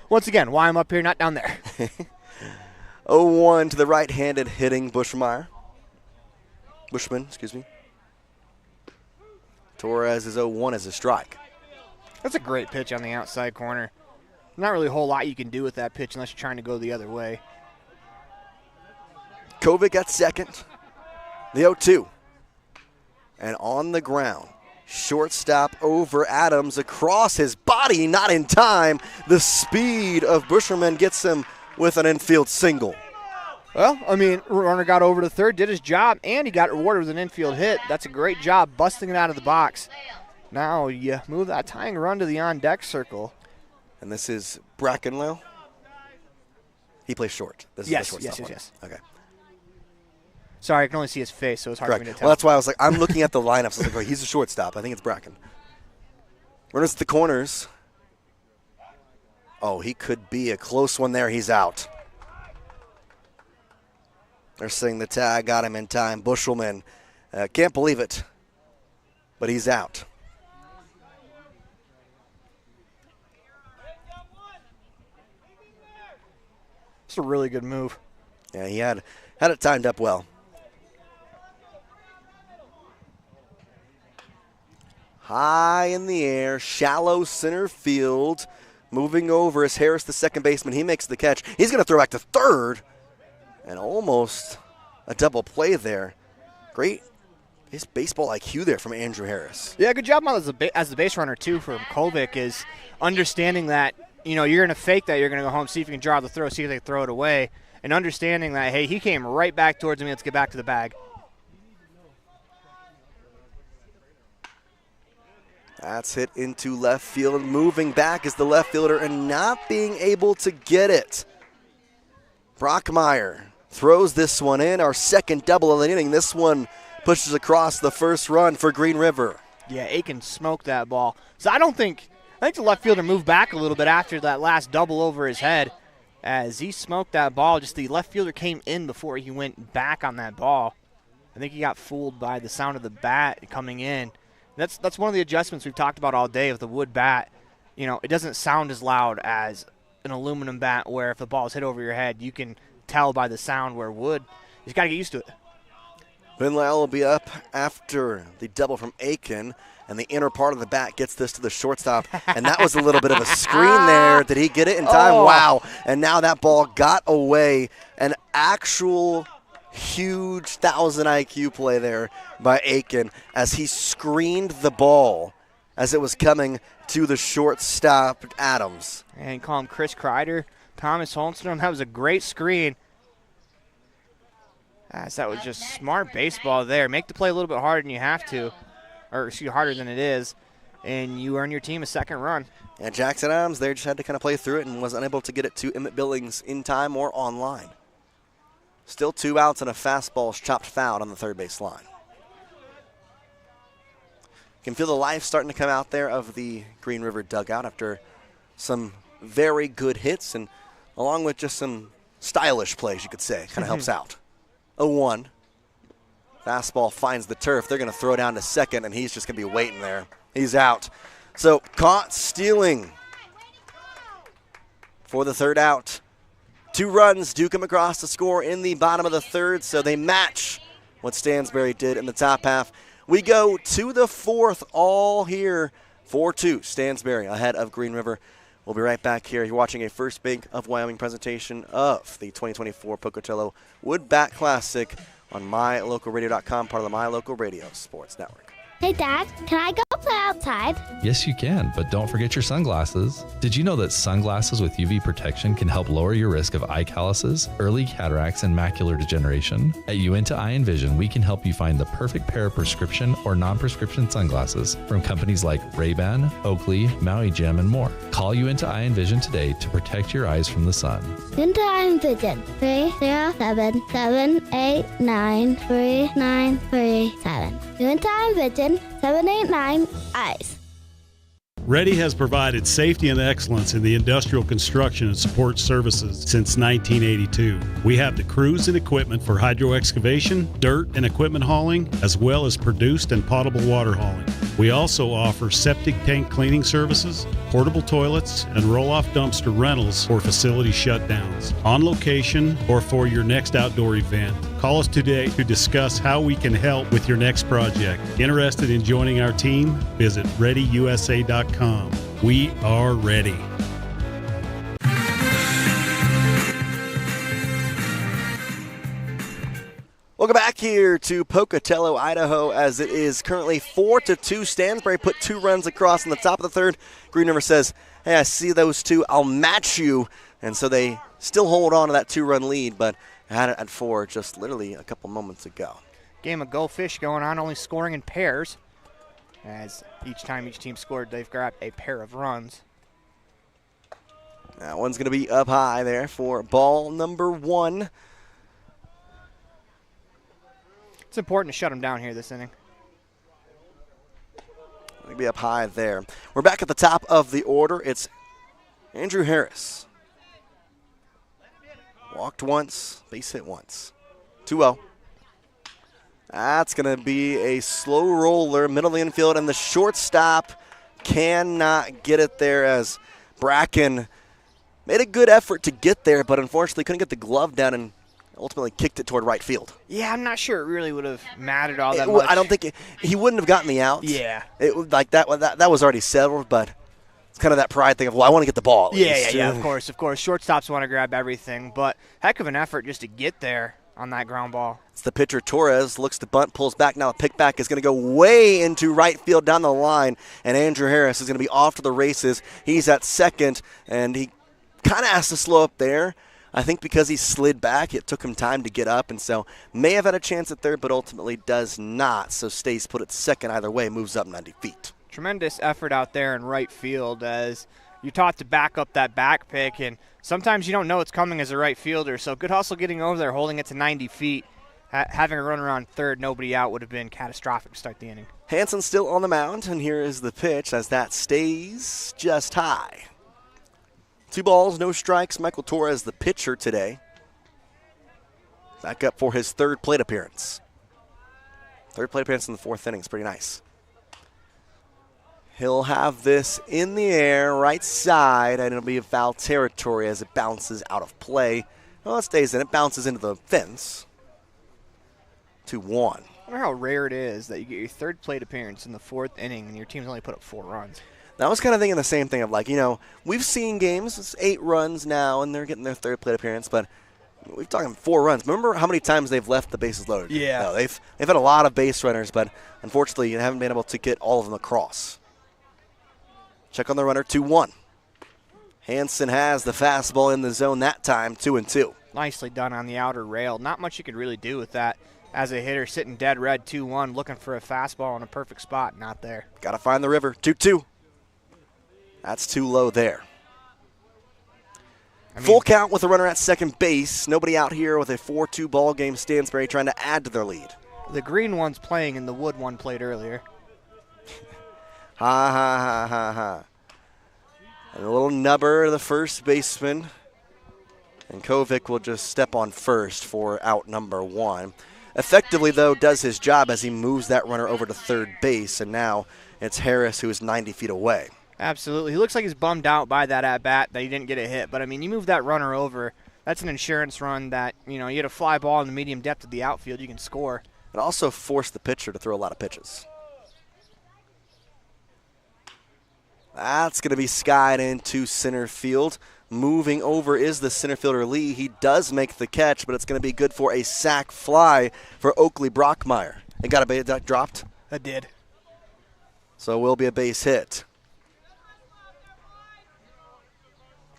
Once again, why I'm up here, not down there.
0-1 to the right-handed hitting Bushman, excuse me. Torres is 0-1 as a strike.
That's a great pitch on the outside corner. Not really a whole lot you can do with that pitch unless you're trying to go the other way.
Kovic at second. The 0-2. And on the ground, shortstop over Adams across his body, not in time. The speed of Busherman gets him with an infield single.
Well, I mean, runner got over to third, did his job, and he got rewarded with an infield hit. That's a great job busting it out of the box. Now you move that tying run to the on-deck circle.
And this is Brackenlow. He plays short. This is
Yes,
the
yes,
shortstop
yes,
one. Okay.
Sorry, I can only see his face, so it's hard
Correct.
for me to tell.
Well, that's why I was like, I'm looking at the lineups. I was like, oh, he's a shortstop. I think it's Bracken. Runners at the corners. Oh, he could be a close one there. He's out. They're saying the tag got him in time. Bushelman. Can't believe it, but he's out.
It's a really good move.
Yeah, he had it timed up well. High in the air, shallow center field. Moving over is Harris, the second baseman. He makes the catch. He's going to throw back to third. And almost a double play there. Great baseball IQ there from Andrew Harris.
Yeah, good job as the base runner, too, for Kovic, is understanding that, you're going to fake that. You're going to go home, see if you can draw the throw, see if they can throw it away. And understanding that, hey, he came right back towards me. Let's get back to the bag.
That's hit into left field. Moving back is the left fielder and not being able to get it. Brockmeyer throws this one in. Our second double of the inning. This one pushes across the first run for Green River.
Yeah, Aiken smoked that ball. So I think the left fielder moved back a little bit after that last double over his head. As he smoked that ball, just the left fielder came in before he went back on that ball. I think he got fooled by the sound of the bat coming in. That's one of the adjustments we've talked about all day of the wood bat. It doesn't sound as loud as an aluminum bat where if the ball is hit over your head, you can tell by the sound, where wood, you just got to get used to it.
Ben Lyle will be up after the double from Aiken, and the inner part of the bat gets this to the shortstop, and that was a little bit of a screen there. Did he get it in time?
Oh.
Wow. And now that ball got away. An actual huge 1,000 IQ play there by Aiken as he screened the ball as it was coming to the shortstop, Adams.
And call him Chris Kreider, Thomas Holmstrom. That was a great screen. That was just smart baseball there. Make the play a little bit harder than you have to, or harder than it is, and you earn your team a second run.
And Jackson Adams there just had to kind of play through it and was unable to get it to Emmett Billings in time or online. Still 2 outs and a fastball chopped foul on the third base line. You can feel the life starting to come out there of the Green River dugout after some very good hits and along with just some stylish plays, you could say. Kind of helps out. 0-1. Fastball finds the turf. They're going to throw down to second, and he's just going to be waiting there. He's out. So caught stealing for the third out. 2 runs do come across to score in the bottom of the third, so they match what Stansbury did in the top half. We go to the fourth, all here, 4-2. Stansbury ahead of Green River. We'll be right back here. You're watching a First Bank of Wyoming presentation of the 2024 Pocatello Wood Bat Classic on MyLocalRadio.com, part of the My Local Radio Sports Network.
Hey, Dad, can I go play outside?
Yes, you can, but don't forget your sunglasses. Did you know that sunglasses with UV protection can help lower your risk of eye calluses, early cataracts, and macular degeneration? At Uinta Eye and Vision, we can help you find the perfect pair of prescription or non-prescription sunglasses from companies like Ray-Ban, Oakley, Maui Jim, and more. Call Uinta Eye and Vision today to protect your eyes from the sun.
Uinta Eye and Vision, 307-789-3937. Uinta Eye and Vision, 789 eyes.
Ready has provided safety and excellence in the industrial construction and support services since 1982. We have the crews and equipment for hydro excavation, dirt and equipment hauling, as well as produced and potable water hauling. We also offer septic tank cleaning services, portable toilets, and roll-off dumpster rentals for facility shutdowns, on location or for your next outdoor event. Call us today to discuss how we can help with your next project. Interested in joining our team? Visit ReadyUSA.com. We are ready.
Welcome back here to Pocatello, Idaho, as it is currently 4-2. Stansbury put 2 runs across in the top of the third. Green River says, hey, I see those 2. I'll match you. And so they still hold on to that 2-run lead, but had it at 4 just literally a couple moments ago.
Game of Go Fish going on, only scoring in pairs. As each time each team scored, they've grabbed a pair of runs.
That one's going to be up high there for ball number 1.
It's important to shut him down here this inning.
Going to be up high there. We're back at the top of the order. It's Andrew Harris. Walked once, base hit once. 2-0. That's going to be a slow roller, middle of the infield, and the shortstop cannot get it there as Bracken made a good effort to get there, but unfortunately couldn't get the glove down and ultimately kicked it toward right field.
Yeah, I'm not sure it really would have mattered all that much.
I don't think he wouldn't have gotten the out.
Yeah.
It was like that was already settled, but it's kind of that pride thing of, well, I want to get the ball.
Yeah, of course. Shortstops want to grab everything, but heck of an effort just to get there on that ground ball.
It's the pitcher, Torres, looks to bunt, pulls back. Now the pickback is going to go way into right field down the line, and Andrew Harris is going to be off to the races. He's at second, and he kind of has to slow up there. I think because he slid back, it took him time to get up, and so may have had a chance at third, but ultimately does not. So stays put at second either way, moves up 90 feet.
Tremendous effort out there in right field as you're taught to back up that back pick, and sometimes you don't know it's coming as a right fielder. So good hustle getting over there, holding it to 90 feet. Having a runner on third, nobody out would have been catastrophic to start the inning.
Hanson still on the mound, and here is the pitch as that stays just high. 2 balls, no strikes. Michael Torres, the pitcher today. Back up for his third plate appearance. Third plate appearance in the 4th inning. It's pretty nice. He'll have this in the air, right side, and it'll be a foul territory as it bounces out of play. Well, it stays in. It bounces into the fence. 2-1.
I wonder how rare it is that you get your third plate appearance in the 4th inning and your team's only put up 4 runs.
I was kind of thinking the same thing of we've seen games, it's 8 runs now, and they're getting their third plate appearance, but we're talking 4 runs. Remember how many times they've left the bases loaded?
Yeah.
No, they've had a lot of base runners, but unfortunately you haven't been able to get all of them across. Check on the runner, 2-1. Hanson has the fastball in the zone that time, 2-2.
Nicely done on the outer rail. Not much you could really do with that. As a hitter, sitting dead red, 2-1, looking for a fastball in a perfect spot, not there.
Got to find the river, 2-2. That's too low there. Full count with a runner at second base. Nobody out here with a 4-2 ball game. Stansbury trying to add to their lead.
The green one's playing in the wood one played earlier.
Ha, ha, ha, ha, ha. And a little nubber, the first baseman. And Kovic will just step on first for out number 1. Effectively, though, does his job as he moves that runner over to third base. And now it's Harris who is 90 feet away.
Absolutely. He looks like he's bummed out by that at-bat that he didn't get a hit. But, you move that runner over. That's an insurance run that, you get a fly ball in the medium depth of the outfield. You can score.
It also forced the pitcher to throw a lot of pitches. That's going to be skied into center field. Moving over is the center fielder Lee. He does make the catch, but it's going to be good for a sac fly for Oakley Brockmeyer. It got a base that dropped?
It did.
So it will be a base hit.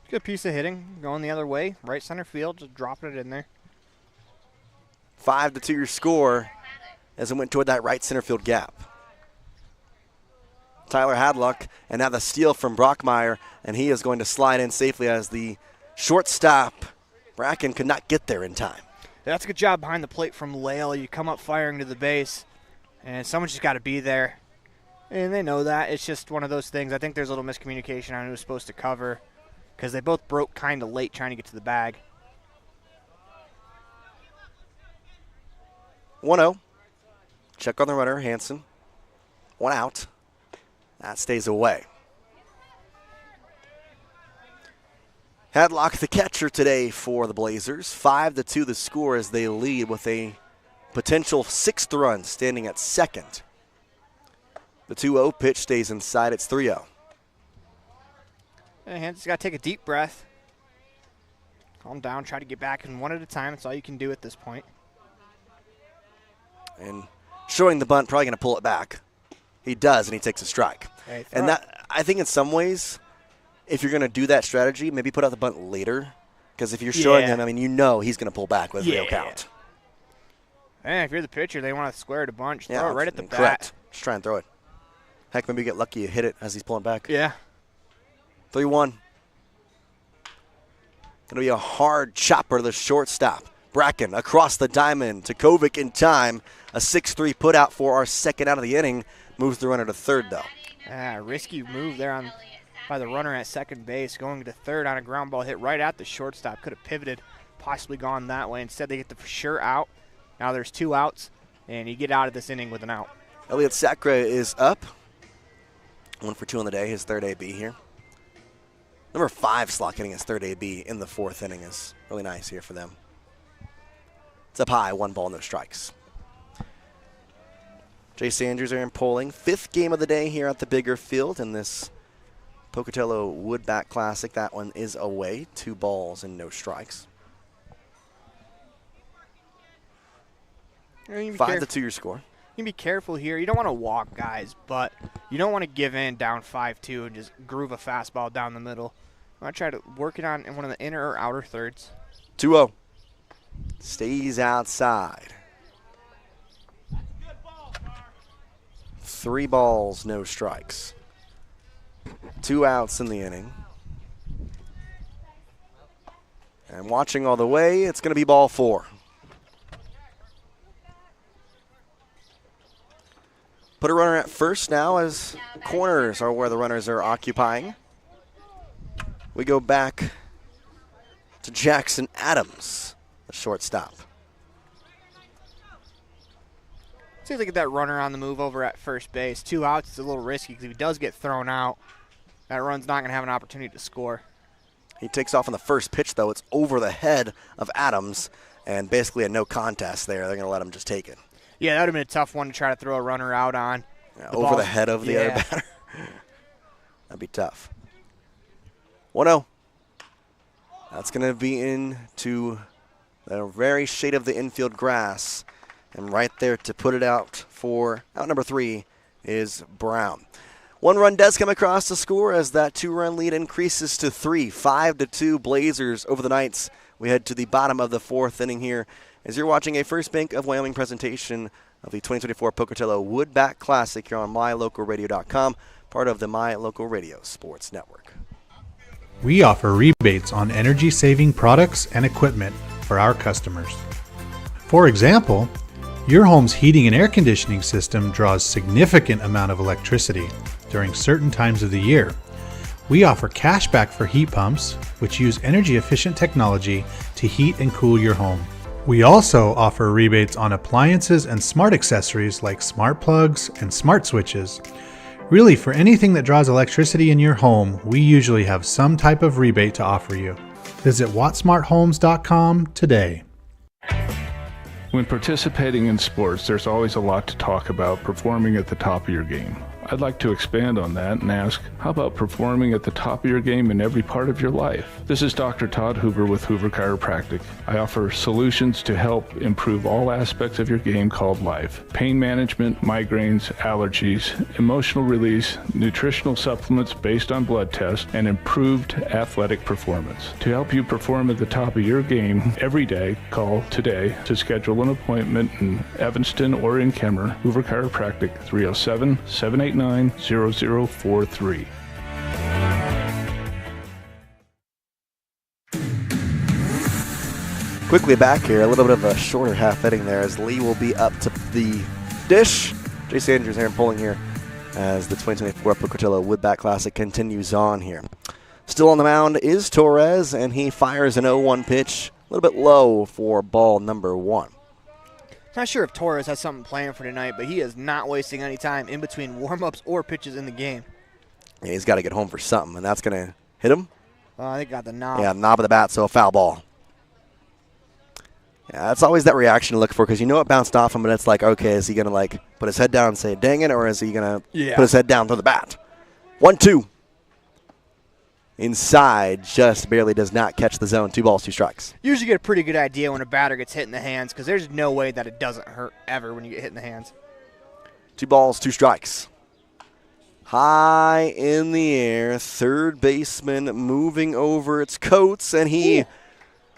Good piece of hitting, going the other way, right center field, just dropping it in there.
5-2 your score as it went toward that right center field gap. Tyler Hadlock, and now the steal from Brockmeyer, and he is going to slide in safely as the shortstop, Bracken, could not get there in time.
That's a good job behind the plate from Lale. You come up firing to the base, and someone's just got to be there. And they know that. It's just one of those things. I think there's a little miscommunication on who was supposed to cover because they both broke kind of late trying to get to the bag.
1-0. Check on the runner, Hanson. 1 out. That stays away. Hadlock, the catcher today for the Blazers. 5-2 the score as they lead with a potential 6th run standing at second. The 2-0 pitch stays inside. It's 3-0.
Hanson's got to take a deep breath. Calm down. Try to get back in one at a time. That's all you can do at this point.
And showing the bunt, probably going to pull it back. He does, and he takes a strike.
Hey,
and that, I think in some ways, if you're going to do that strategy, maybe put out the bunt later. Because if you're showing him, he's going to pull back with no count.
Hey, if you're the pitcher, they want to square it a bunch. Throw it right at the bat.
Correct. Just try and throw it. Heck, maybe you get lucky, you hit it as he's pulling back.
Yeah.
3-1. Going to be a hard chopper to the shortstop. Bracken across the diamond to Kovic in time. A 6-3 put out for our second out of the inning. Moves the runner to third, though.
Risky move there by the runner at second base, going to third on a ground ball hit right at the shortstop. Could have pivoted, possibly gone that way. Instead, they get the for sure out. Now there's 2 outs, and you get out of this inning with an out.
Elliot Sacre is up. 1 for 2 on the day, his third AB here. Number 5 slot getting his third AB in the 4th inning is really nice here for them. It's up high, 1 ball, no strikes. Jace Andrews are in polling. 5th game of the day here at the bigger field in this Pocatello Woodbat Classic. That one is away, 2 balls and no strikes. 5-2 your score.
You can be careful here. You don't want to walk guys, but you don't want to give in down 5-2 and just groove a fastball down the middle. I want to try to work it on in one of the inner or outer thirds.
2-0. Stays outside. 3 balls, no strikes. 2 outs in the inning. And watching all the way, it's going to be ball 4. Put a runner at first now as corners are where the runners are occupying. We go back to Jackson Adams, the shortstop.
See if they get that runner on the move over at first base. 2 outs, it's a little risky because if he does get thrown out, that run's not going to have an opportunity to score.
He takes off on the first pitch, though. It's over the head of Adams, and basically a no contest there. They're going to let him just take it.
Yeah, that would have been a tough one to try to throw a runner out on.
Yeah, over the head of the other batter. That'd be tough. 1-0. That's going to be into the very shade of the infield grass. And right there to put it out for out number 3 is Brown. 1 run does come across the score as that 2-run lead increases to 3. 5-2 Blazers over the Knights. We head to the bottom of the 4th inning here as you're watching a First Bank of Wyoming presentation of the 2024 Pocatello Woodbat Classic here on MyLocalRadio.com, part of the My Local Radio Sports Network.
We offer rebates on energy-saving products and equipment for our customers. For example, your home's heating and air conditioning system draws significant amount of electricity during certain times of the year. We offer cashback for heat pumps, which use energy-efficient technology to heat and cool your home. We also offer rebates on appliances and smart accessories like smart plugs and smart switches. Really, for anything that draws electricity in your home, we usually have some type of rebate to offer you. Visit wattsmarthomes.com today.
When participating in sports, there's always a lot to talk about performing at the top of your game. I'd like to expand on that and ask, how about performing at the top of your game in every part of your life? This is Dr. Todd Hoover with Hoover Chiropractic. I offer solutions to help improve all aspects of your game called life. Pain management, migraines, allergies, emotional release, nutritional supplements based on blood tests, and improved athletic performance. To help you perform at the top of your game every day, call today to schedule an appointment in Evanston or in Kemmer. Hoover Chiropractic, 307-789-0043.
Quickly back here, a little bit of a shorter half inning there as Lee will be up to the dish. Jace Andrews here in polling here as the 2024 Pocatello Woodbat Classic continues on here. Still on the mound is Torres, and he fires an 0-1 pitch, a little bit low for ball number 1.
Not sure if Torres has something planned for tonight, but he is not wasting any time in between warm-ups or pitches in the game.
Yeah, he's got to get home for something, and that's going to hit him.
I think got the knob.
Yeah, knob of the bat, so a foul ball. Yeah, that's always that reaction to look for because you know it bounced off him, but it's like, okay, is he going to like put his head down and say, dang it, or is he going to put his head down to the bat? 1-2. Inside, just barely does not catch the zone. 2 balls, 2 strikes.
Usually get a pretty good idea when a batter gets hit in the hands because there's no way that it doesn't hurt ever when you get hit in the hands.
2 balls, 2 strikes. High in the air, third baseman moving over its coats, and he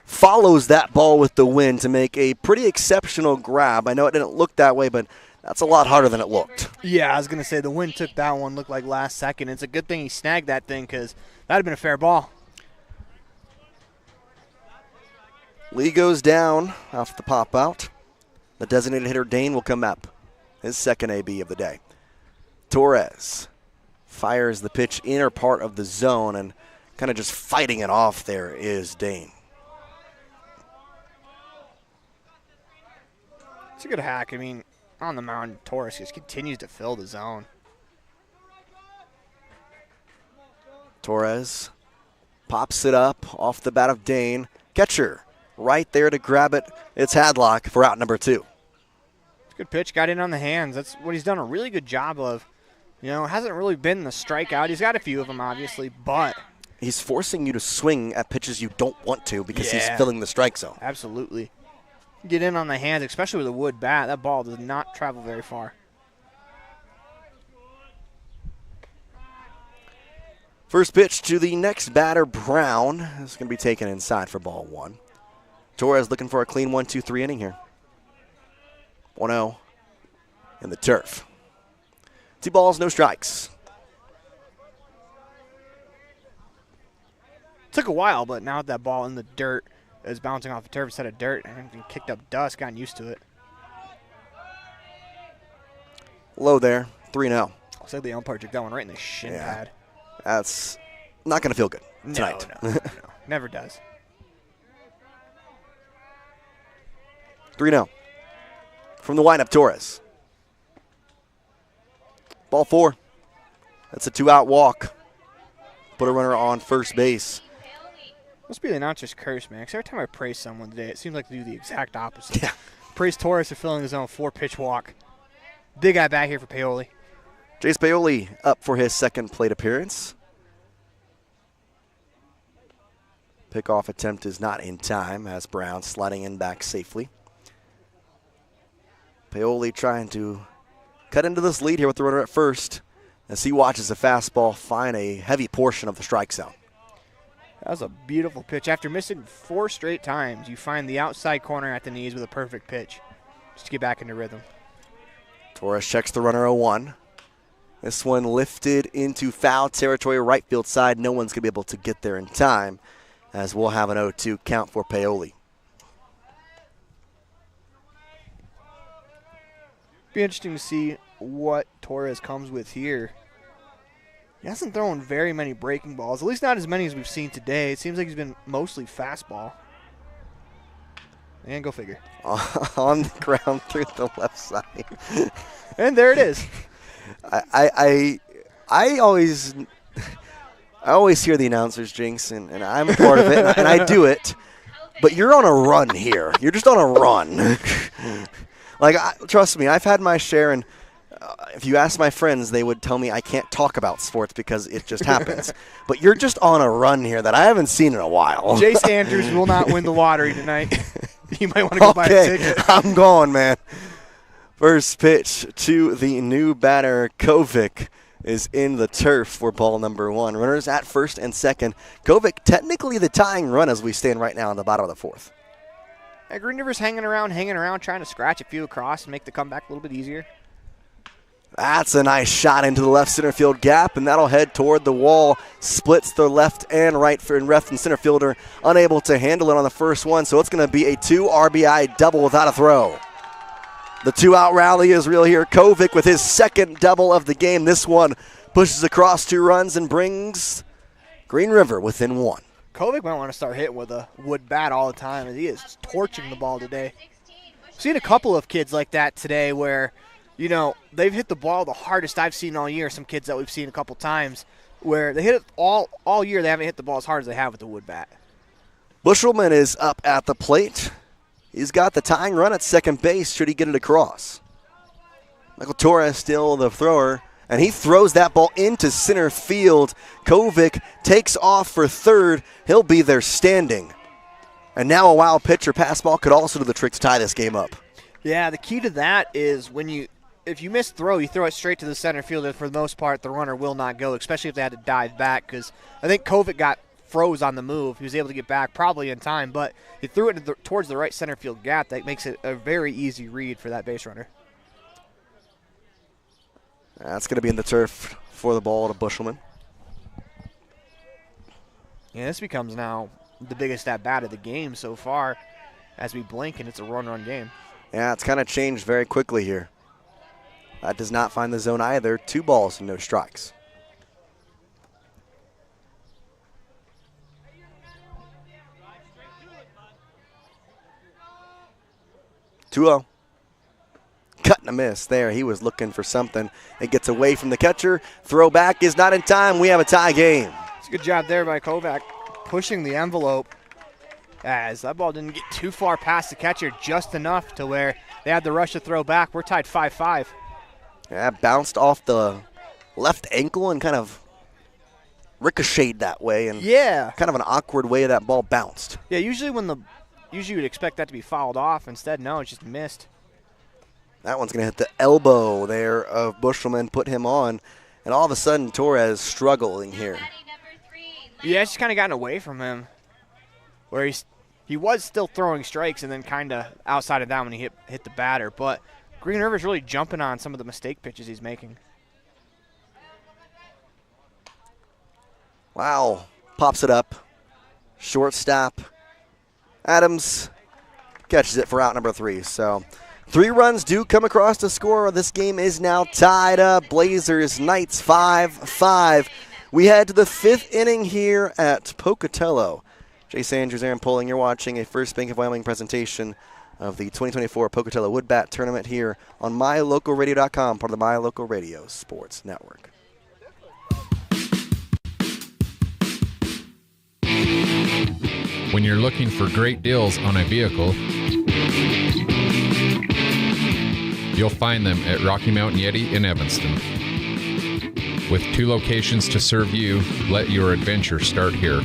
follows that ball with the wind to make a pretty exceptional grab. I know it didn't look that way, but that's a lot harder than it looked.
Yeah, I was going to say the wind took that one, looked like last second. It's a good thing he snagged that thing because that would have been a fair ball.
Lee goes down off the pop out. The designated hitter, Dane, will come up. His second AB of the day. Torres fires the pitch inner part of the zone, and kind of just fighting it off there is Dane.
It's a good hack. I mean, on the mound, Torres just continues to fill the zone.
Torres pops it up off the bat of Dane. Catcher right there to grab it. It's Hadlock for out number 2.
It's a good pitch. Got in on the hands. That's what he's done a really good job of. You know, it hasn't really been the strikeout. He's got a few of them, obviously, but
he's forcing you to swing at pitches you don't want to because he's filling the strike zone.
Absolutely. Get in on the hands, especially with a wood bat. That ball does not travel very far.
First pitch to the next batter, Brown. This is going to be taken inside for ball 1. Torres looking for a clean 1-2-3 inning here. 1-0 in the turf. 2 balls, no strikes.
Took a while, but now that ball in the dirt is bouncing off the turf instead of dirt and kicked up dust, gotten used to it.
Low there, 3-0.
Looks like the umpire took that one right in the shin pad.
That's not going to feel good tonight.
No. Never does.
3-0 from the windup, Torres. Ball 4. That's a 2-out walk. Put a runner on first base.
Must be the announcer's curse, man, because every time I praise someone today, it seems like they do the exact opposite. Yeah. Praise Torres for filling his own 4-pitch walk. Big guy back here for Paoli.
Jace Paoli up for his second plate appearance. Pickoff attempt is not in time as Brown sliding in back safely. Paoli trying to cut into this lead here with the runner at first as he watches a fastball find a heavy portion of the strike zone.
That was a beautiful pitch. After missing 4 straight times, you find the outside corner at the knees with a perfect pitch just to get back into rhythm.
Torres checks the runner 0-1. This one lifted into foul territory, right field side. No one's going to be able to get there in time as we'll have an 0-2 count for Paoli.
Be interesting to see what Torres comes with here. He hasn't thrown very many breaking balls, at least not as many as we've seen today. It seems like he's been mostly fastball. And go figure.
On the ground through the left side.
And there it is.
I always hear the announcers jinx, and I'm a part of it, and I do it. But you're on a run here. You're just on a run. Trust me, I've had my share, and if you ask my friends, they would tell me I can't talk about sports because it just happens. But you're just on a run here that I haven't seen in a while.
Jace Andrews will not win the lottery tonight. You might want to go buy a ticket.
I'm going, man. First pitch to the new batter, Kovic, is in the turf for ball number 1. Runners at first and second. Kovic technically the tying run as we stand right now in the bottom of the 4th.
Green River's hanging around, trying to scratch a few across and make the comeback a little bit easier.
That's a nice shot into the left center field gap, and that'll head toward the wall. Splits the left and right for left and center fielder, unable to handle it on the first one, so it's going to be a 2 RBI double without a throw. The 2-out rally is real here. Kovic with his second double of the game. This one pushes across 2 runs and brings Green River within 1.
Kovic might want to start hitting with a wood bat all the time, as he is torching the ball today. I've seen a couple of kids like that today where, you know, they've hit the ball the hardest I've seen all year. Some kids that we've seen a couple times where they hit it all year. They haven't hit the ball as hard as they have with the wood bat.
Bushelman is up at the plate. He's got the tying run at second base should he get it across. Michael Torres still the thrower, and he throws that ball into center field. Kovic takes off for third. He'll be there standing. And now a wild pitch or pass ball could also do the trick to tie this game up.
Yeah, the key to that is if you miss throw, you throw it straight to the center fielder. For the most part, the runner will not go, especially if they had to dive back, because I think Kovic got froze on the move. He was able to get back probably in time, but he threw it towards the right center field gap. That makes it a very easy read for that base runner.
That's going to be in the turf for the ball to Bushelman.
Yeah, this becomes now the biggest at-bat of the game so far. as we blink and it's a run-run game.
Yeah, it's kind of changed very quickly here. That does not find the zone either. 2 balls and no strikes. Two-0. Cut and a miss there. He was looking for something. It gets away from the catcher. Throw back is not in time. We have a tie game.
It's a good job there by Kovac, pushing the envelope as that ball didn't get too far past the catcher, just enough to where they had the rush to throw back. We're tied 5-5.
Yeah, bounced off the left ankle and kind of ricocheted that way. And
yeah,
kind of an awkward way that ball bounced.
Yeah, usually you would expect that to be fouled off. Instead, no, it just missed.
That one's going to hit the elbow there of Bushelman, put him on. And all of a sudden, Torres struggling here.
Yeah, it's just kind of gotten away from him. Where he was still throwing strikes and then kind of outside of that when he hit the batter. But Green River's really jumping on some of the mistake pitches he's making.
Wow. Pops it up. Shortstop. Adams catches it for out number 3. So 3 runs do come across the score. This game is now tied up. Blazers Knights 5-5. We head to the 5th inning here at Pocatello. Jace Andrews, Aaron Poling, you're watching a First Bank of Wyoming presentation of the 2024 Pocatello Wood Bat Tournament here on MyLocalRadio.com, part of the My Local Radio Sports Network.
When you're looking for great deals on a vehicle, you'll find them at Rocky Mountain Yeti in Evanston. With 2 locations to serve you, let your adventure start here.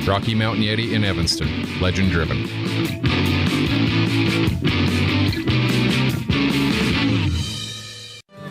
Rocky Mountain Yeti in Evanston, legend driven.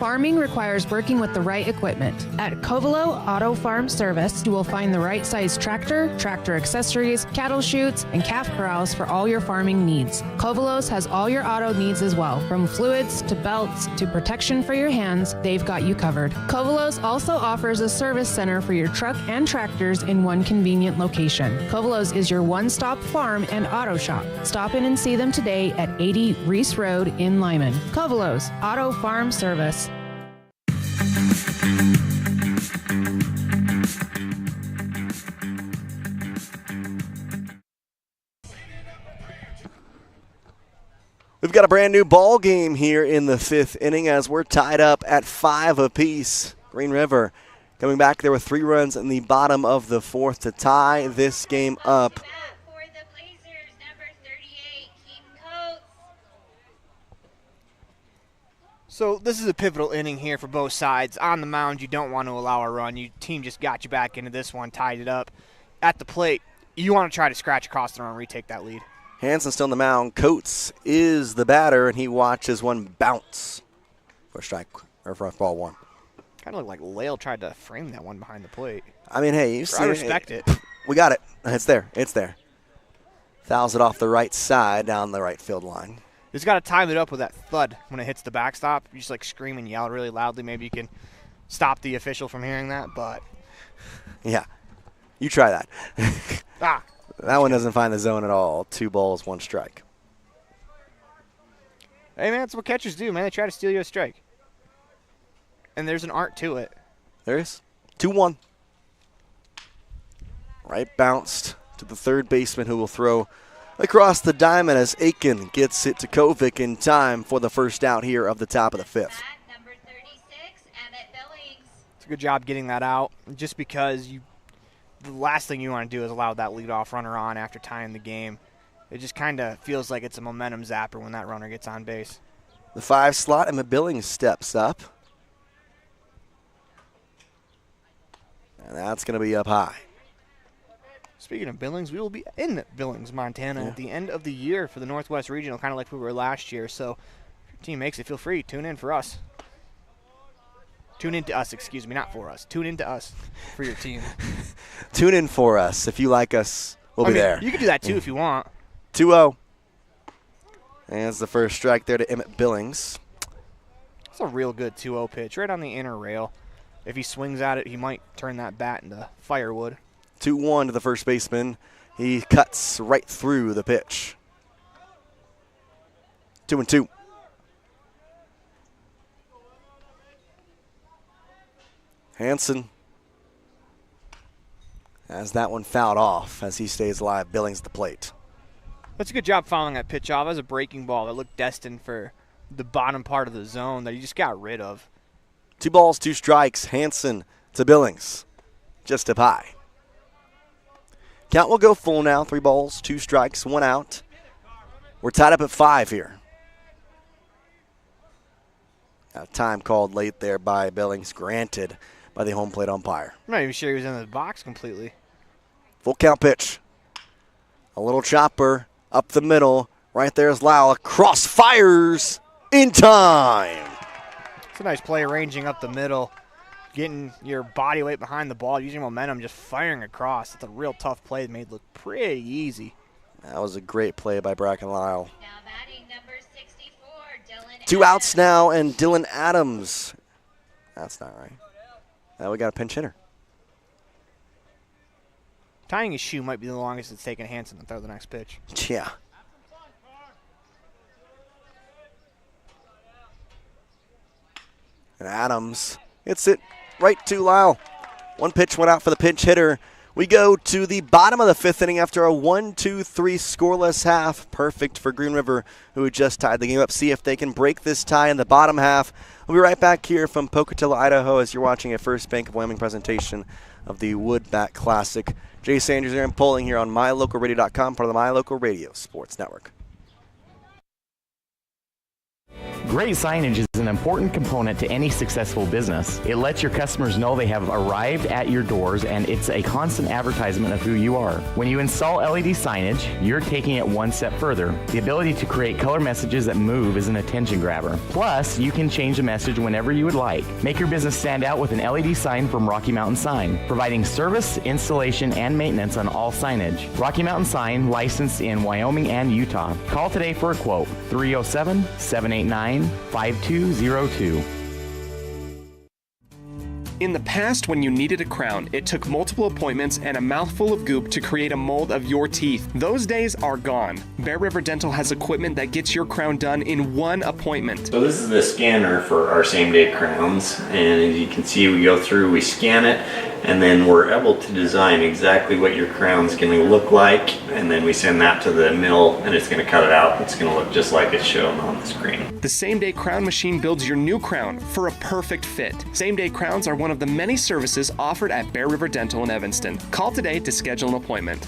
Farming requires working with the right equipment. At Covelo Auto Farm Service, you will find the right size tractor, tractor accessories, cattle chutes, and calf corrals for all your farming needs. Covelos has all your auto needs as well. From fluids to belts to protection for your hands, they've got you covered. Covelos also offers a service center for your truck and tractors in one convenient location. Covelos is your one-stop farm and auto shop. Stop in and see them today at 80 Reese Road in Lyman. Covelos Auto Farm Service.
We've got a brand new ball game here in the 5th inning as we're tied up at 5 apiece. Green River coming back there with 3 runs in the bottom of the 4th to tie this game up.
So this is a pivotal inning here for both sides. On the mound, you don't want to allow a run. Your team just got you back into this one, tied it up. At the plate, you want to try to scratch across the run, retake that lead.
Hanson still on the mound. Coates is the batter, and he watches one bounce for strike or for ball 1.
Kind of looked like Lale tried to frame that one behind the plate.
I mean, hey, you see,
I respect it.
We got it. It's there. It's there. Fouls it off the right side down the right field line.
Just got to time it up with that thud when it hits the backstop. You just like scream and yell really loudly. Maybe you can stop the official from hearing that, but.
Yeah. You try that.
That
one doesn't find the zone at all. 2 balls, 1 strike.
Hey, man, that's what catchers do, man. They try to steal you a strike. And there's an art to it.
There is. 2-1. Right bounced to the third baseman who will throw across the diamond as Aiken gets it to Kovic in time for the first out here of the top of the 5th.
It's a good job getting that out just because the last thing you want to do is allow that leadoff runner on after tying the game. It just kind of feels like it's a momentum zapper when that runner gets on base.
The 5 slot, Emma Billings steps up. And that's going to be up high.
Speaking of Billings, we will be in Billings, Montana at the end of the year for the Northwest Regional, kind of like we were last year. So if your team makes it, feel free. Tune in for us. Tune in to us, excuse me, not for us. Tune in to us for your team.
Tune in for us. If you like us, we'll be there.
You can do that too if you want.
2-0. And it's the first strike there to Emmett Billings.
It's a real good 2-0 pitch right on the inner rail. If he swings at it, he might turn that bat into firewood.
2-1 to the first baseman. He cuts right through the pitch. 2-2. Hanson has that one fouled off as he stays alive. Billings at the plate.
That's a good job fouling that pitch off. That was a breaking ball that looked destined for the bottom part of the zone that he just got rid of.
2 balls, 2 strikes. Hanson to Billings. Just up high. Count will go full now. 3 balls, 2 strikes, 1 out. We're tied up at 5 here. A time called late there by Billings, granted by the home plate umpire.
I'm not even sure he was in the box completely.
Full count pitch. A little chopper up the middle. Right there is Lyle. Cross fires in time.
It's a nice play arranging up the middle, getting your body weight behind the ball, using momentum, just firing across. It's a real tough play, made look pretty easy.
That was a great play by Bracken Lyle. 2 outs now, and Dylan Adams. That's not right. Now we got a pinch hitter.
Tying his shoe might be the longest it's taken Hanson to throw the next pitch.
Yeah. And Adams hits it right to Lyle. 1 pitch went out for the pinch hitter. We go to the bottom of the 5th inning after a 1-2-3 scoreless half. Perfect for Green River, who just tied the game up. See if they can break this tie in the bottom half. We'll be right back here from Pocatello, Idaho, as you're watching a First Bank of Wyoming presentation of the Wood Bat Classic. Jace Andrews there and polling here on MyLocalRadio.com, part of the My Local Radio Sports Network.
Great signage is an important component to any successful business. It lets your customers know they have arrived at your doors, and it's a constant advertisement of who you are. When you install LED signage, you're taking it one step further. The ability to create color messages that move is an attention grabber. Plus, you can change the message whenever you would like. Make your business stand out with an LED sign from Rocky Mountain Sign, providing service, installation, and maintenance on all signage. Rocky Mountain Sign, licensed in Wyoming and Utah. Call today for a quote, 307-789-5202.
In the past, when you needed a crown, it took multiple appointments and a mouthful of goop to create a mold of your teeth. Those days are gone. Bear River Dental has equipment that gets your crown done in 1 appointment.
So this is the scanner for our same-day crowns, and as you can see, we go through, we scan it, and then we're able to design exactly what your crown's going to look like, and then we send that to the mill, and it's going to cut it out. It's going to look just like it's shown on the screen.
The same-day crown machine builds your new crown for a perfect fit. Same-day crowns are one of the many services offered at Bear River Dental in Evanston. Call today to schedule an appointment.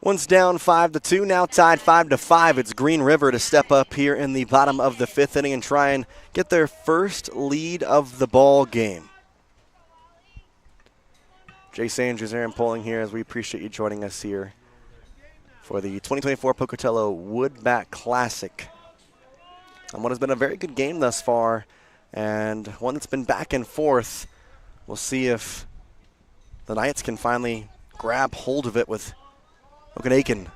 One's down 5-2, now tied 5-5. It's Green River to step up here in the bottom of the 5th inning and try and get their first lead of the ball game. Jace Andrews, Aaron Poling here, as we appreciate you joining us here for the 2024 Pocatello Wood Bat Classic. On what has been a very good game thus far, and one that's been back and forth. We'll see if the Knights can finally grab hold of it, with Okanagan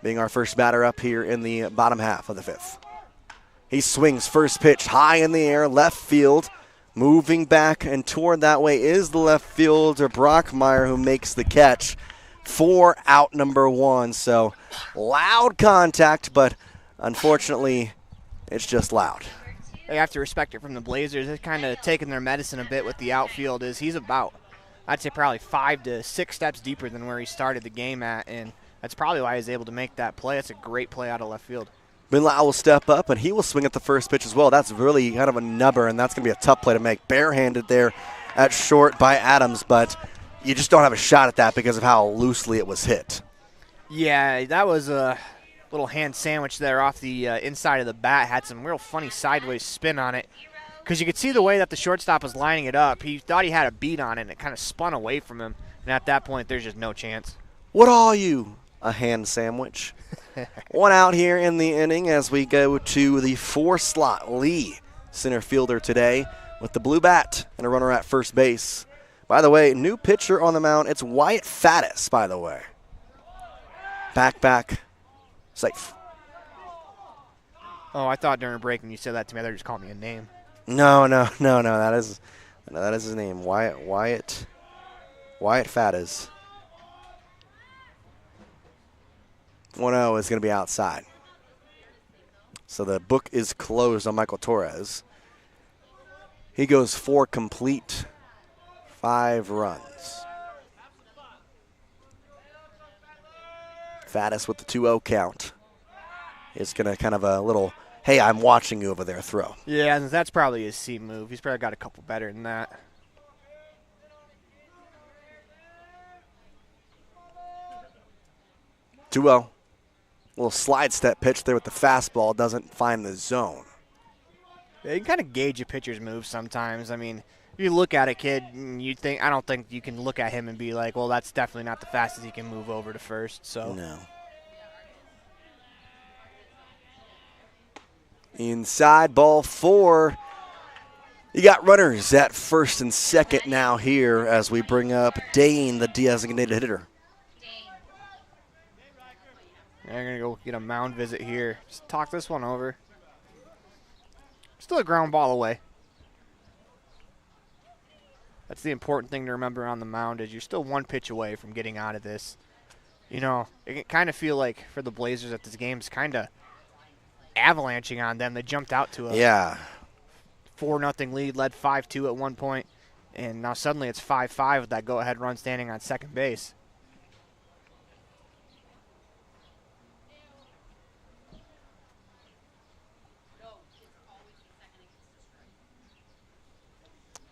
being our first batter up here in the bottom half of the 5th. He swings first pitch high in the air, left field. Moving back and toward that way is the left fielder, Brockmeyer, who makes the catch for out number 1. So loud contact, but unfortunately it's just loud.
They have to respect it from the Blazers. They're kind of taking their medicine a bit with the outfield. He's about, I'd say, probably 5 to 6 steps deeper than where he started the game at, and that's probably why he's able to make that play. That's a great play out of left field.
Ben Lau will step up, and he will swing at the first pitch as well. That's really kind of a nubber, and that's going to be a tough play to make. Barehanded there at short by Adams, but you just don't have a shot at that because of how loosely it was hit.
Yeah, that was a little hand sandwich there off the inside of the bat. Had some real funny sideways spin on it because you could see the way that the shortstop was lining it up. He thought he had a beat on it, and it kind of spun away from him. And at that point, there's just no chance.
What are you? A hand sandwich. 1 out here in the inning as we go to the 4-slot. Lee, center fielder today, with the blue bat and a runner at first base. By the way, new pitcher on the mound. It's Wyatt Faddis, by the way. Back, safe.
Oh, I thought during break when you said that to me, they just called me a name.
No. That is his name. Wyatt Faddis. 1-0 is going to be outside. So the book is closed on Michael Torres. He goes 4 complete, 5 runs. Faddis with the 2-0 count. It's going to kind of a little, hey, I'm watching you over there throw.
Yeah, that's probably his seam move. He's probably got a couple better than that.
Little slide step pitch there with the fastball. Doesn't find the zone.
Yeah, you can kind of gauge a pitcher's move sometimes. I mean, if you look at a kid, I don't think you can look at him and be like, well, that's definitely not the fastest he can move over to first. So
no. Inside, ball 4. You got runners at first and second now here as we bring up Dane, the designated hitter.
They're going to go get a mound visit here. Just talk this one over. Still a ground ball away. That's the important thing to remember on the mound is you're still 1 pitch away from getting out of this. You know, it can kind of feel like for the Blazers that this game's kind of avalanching on them. They jumped out to a 4-0 lead, led 5-2 at one point, and now suddenly it's 5-5 with that go-ahead run standing on second base.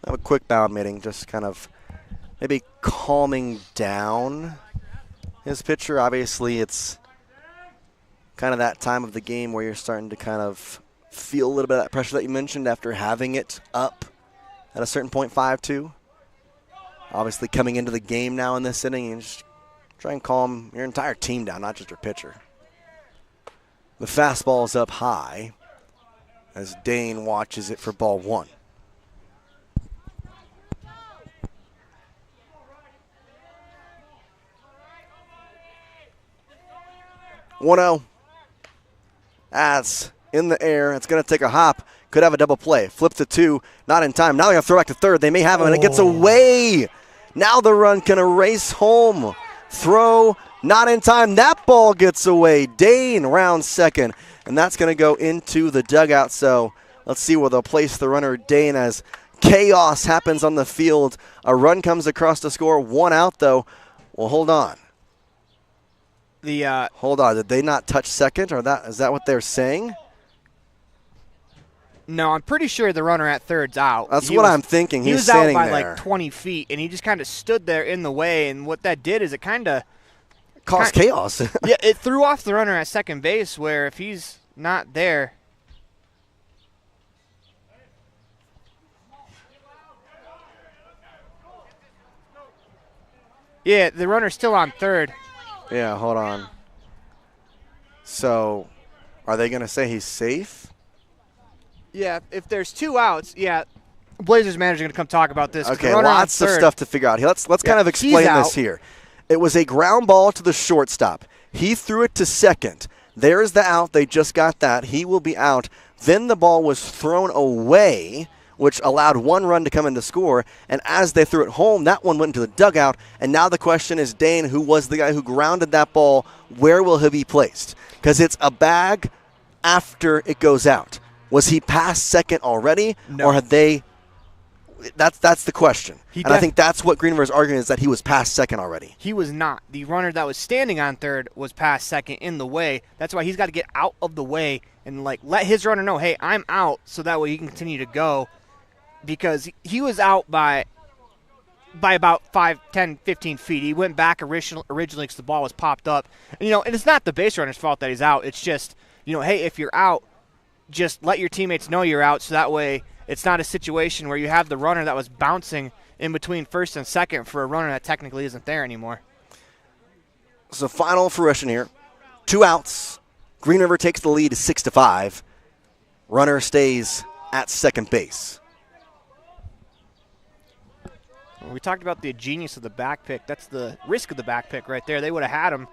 Have a quick bound meeting, just kind of maybe calming down his pitcher. Obviously, it's kind of that time of the game where you're starting to kind of feel a little bit of that pressure that you mentioned after having it up at a certain point, 5-2. Obviously, coming into the game now in this inning, and just try and calm your entire team down, not just your pitcher. The fastball is up high as Dane watches it for ball 1. 1-0. That's in the air. It's going to take a hop. Could have a double play. Flip to 2. Not in time. Now they're going to throw back to third. They may have him, and it gets away. Now the run can erase home. Throw not in time. That ball gets away. Dane rounds second, and that's going to go into the dugout. So let's see where they'll place the runner, Dane, as chaos happens on the field. A run comes across to score. 1 out, though. Well, hold on. Hold on, did they not touch second, or is that what they're saying?
No, I'm pretty sure the runner at third's out.
That's what I'm thinking. He's standing
out by
there.
like 20 feet, and he just kind of stood there in the way, and what that did is it kind of
caused chaos.
Yeah, it threw off the runner at second base, where if he's not there. Yeah, the runner's still on third.
Yeah, hold on. So, are they going to say he's safe?
Yeah, if there's 2 outs, yeah, Blazers manager's going to come talk about this.
Okay, lots of stuff to figure out. Let's kind of explain this here. It was a ground ball to the shortstop. He threw it to second. There's the out. They just got that. He will be out. Then the ball was thrown away, which allowed 1 run to come in to score. And as they threw it home, that one went into the dugout. And now the question is, Dane, who was the guy who grounded that ball, where will he be placed? Because it's a bag after it goes out. Was he past second already?
No.
Or had they – that's the question. And I think that's what Green River's arguing, is that he was past second already.
He was not. The runner that was standing on third was past second in the way. That's why he's got to get out of the way and, let his runner know, hey, I'm out, so that way he can continue to go. Because he was out by about 5, 10, 15 feet. He went back originally because the ball was popped up. And, and it's not the base runner's fault that he's out. It's just, hey, if you're out, just let your teammates know you're out, so that way it's not a situation where you have the runner that was bouncing in between first and second for a runner that technically isn't there anymore.
So final fruition here. 2 outs. Green River takes the lead 6-5. Runner stays at second base.
We talked about the genius of the back pick. That's the risk of the back pick right there. They would have had him.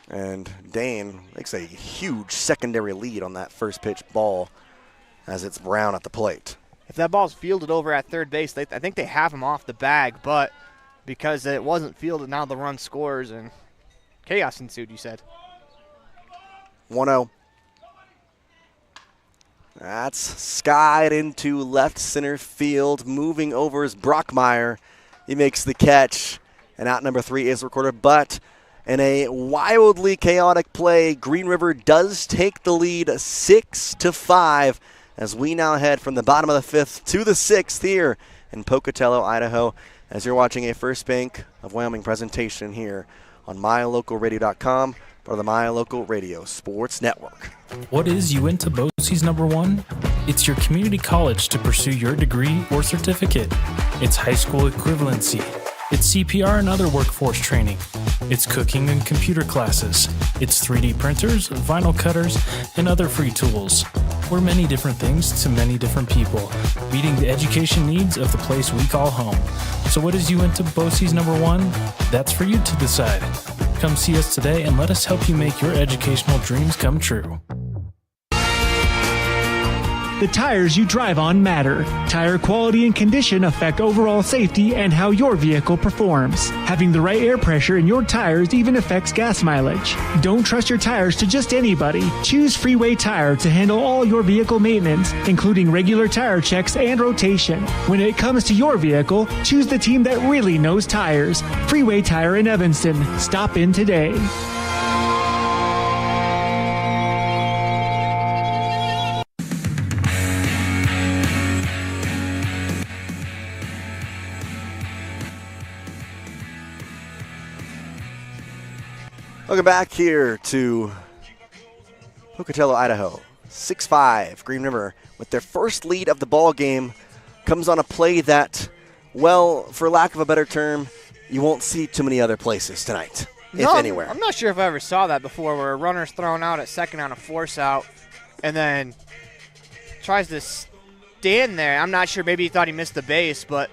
And Dane makes a huge secondary lead on that first pitch ball as it's Brown at the plate.
If that ball's fielded over at third base, I think they have him off the bag, but because it wasn't fielded, now the run scores and chaos ensued, you said.
1-0. That's skied into left center field. Moving over is Brockmeyer. He makes the catch, and out number 3 is recorded. But in a wildly chaotic play, Green River does take the lead 6-5 as we now head from the bottom of the 5th to the 6th here in Pocatello, Idaho, as you're watching a First Bank of Wyoming presentation here on MyLocalRadio.com, part of the My Local Radio Sports Network.
What is Uinta BOCES #1? It's your community college to pursue your degree or certificate. It's high school equivalency. It's CPR and other workforce training. It's cooking and computer classes. It's 3D printers, vinyl cutters, and other free tools. We're many different things to many different people, meeting the education needs of the place we call home. So what is Uinta BOCES #1? That's for you to decide. Come see us today and let us help you make your educational dreams come true.
The tires you drive on matter. Tire quality and condition affect overall safety and how your vehicle performs. Having the right air pressure in your tires even affects gas mileage. Don't trust your tires to just anybody. Choose Freeway Tire to handle all your vehicle maintenance, including regular tire checks and rotation. When it comes to your vehicle, choose the team that really knows tires. Freeway Tire in Evanston. Stop in today.
Welcome back here to Pocatello, Idaho. 6-5, Green River with their first lead of the ball game comes on a play that, well, for lack of a better term, you won't see too many other places tonight, if anywhere.
I'm not sure if I ever saw that before, where a runner's thrown out at second on a force out and then tries to stand there. I'm not sure, maybe he thought he missed the base, but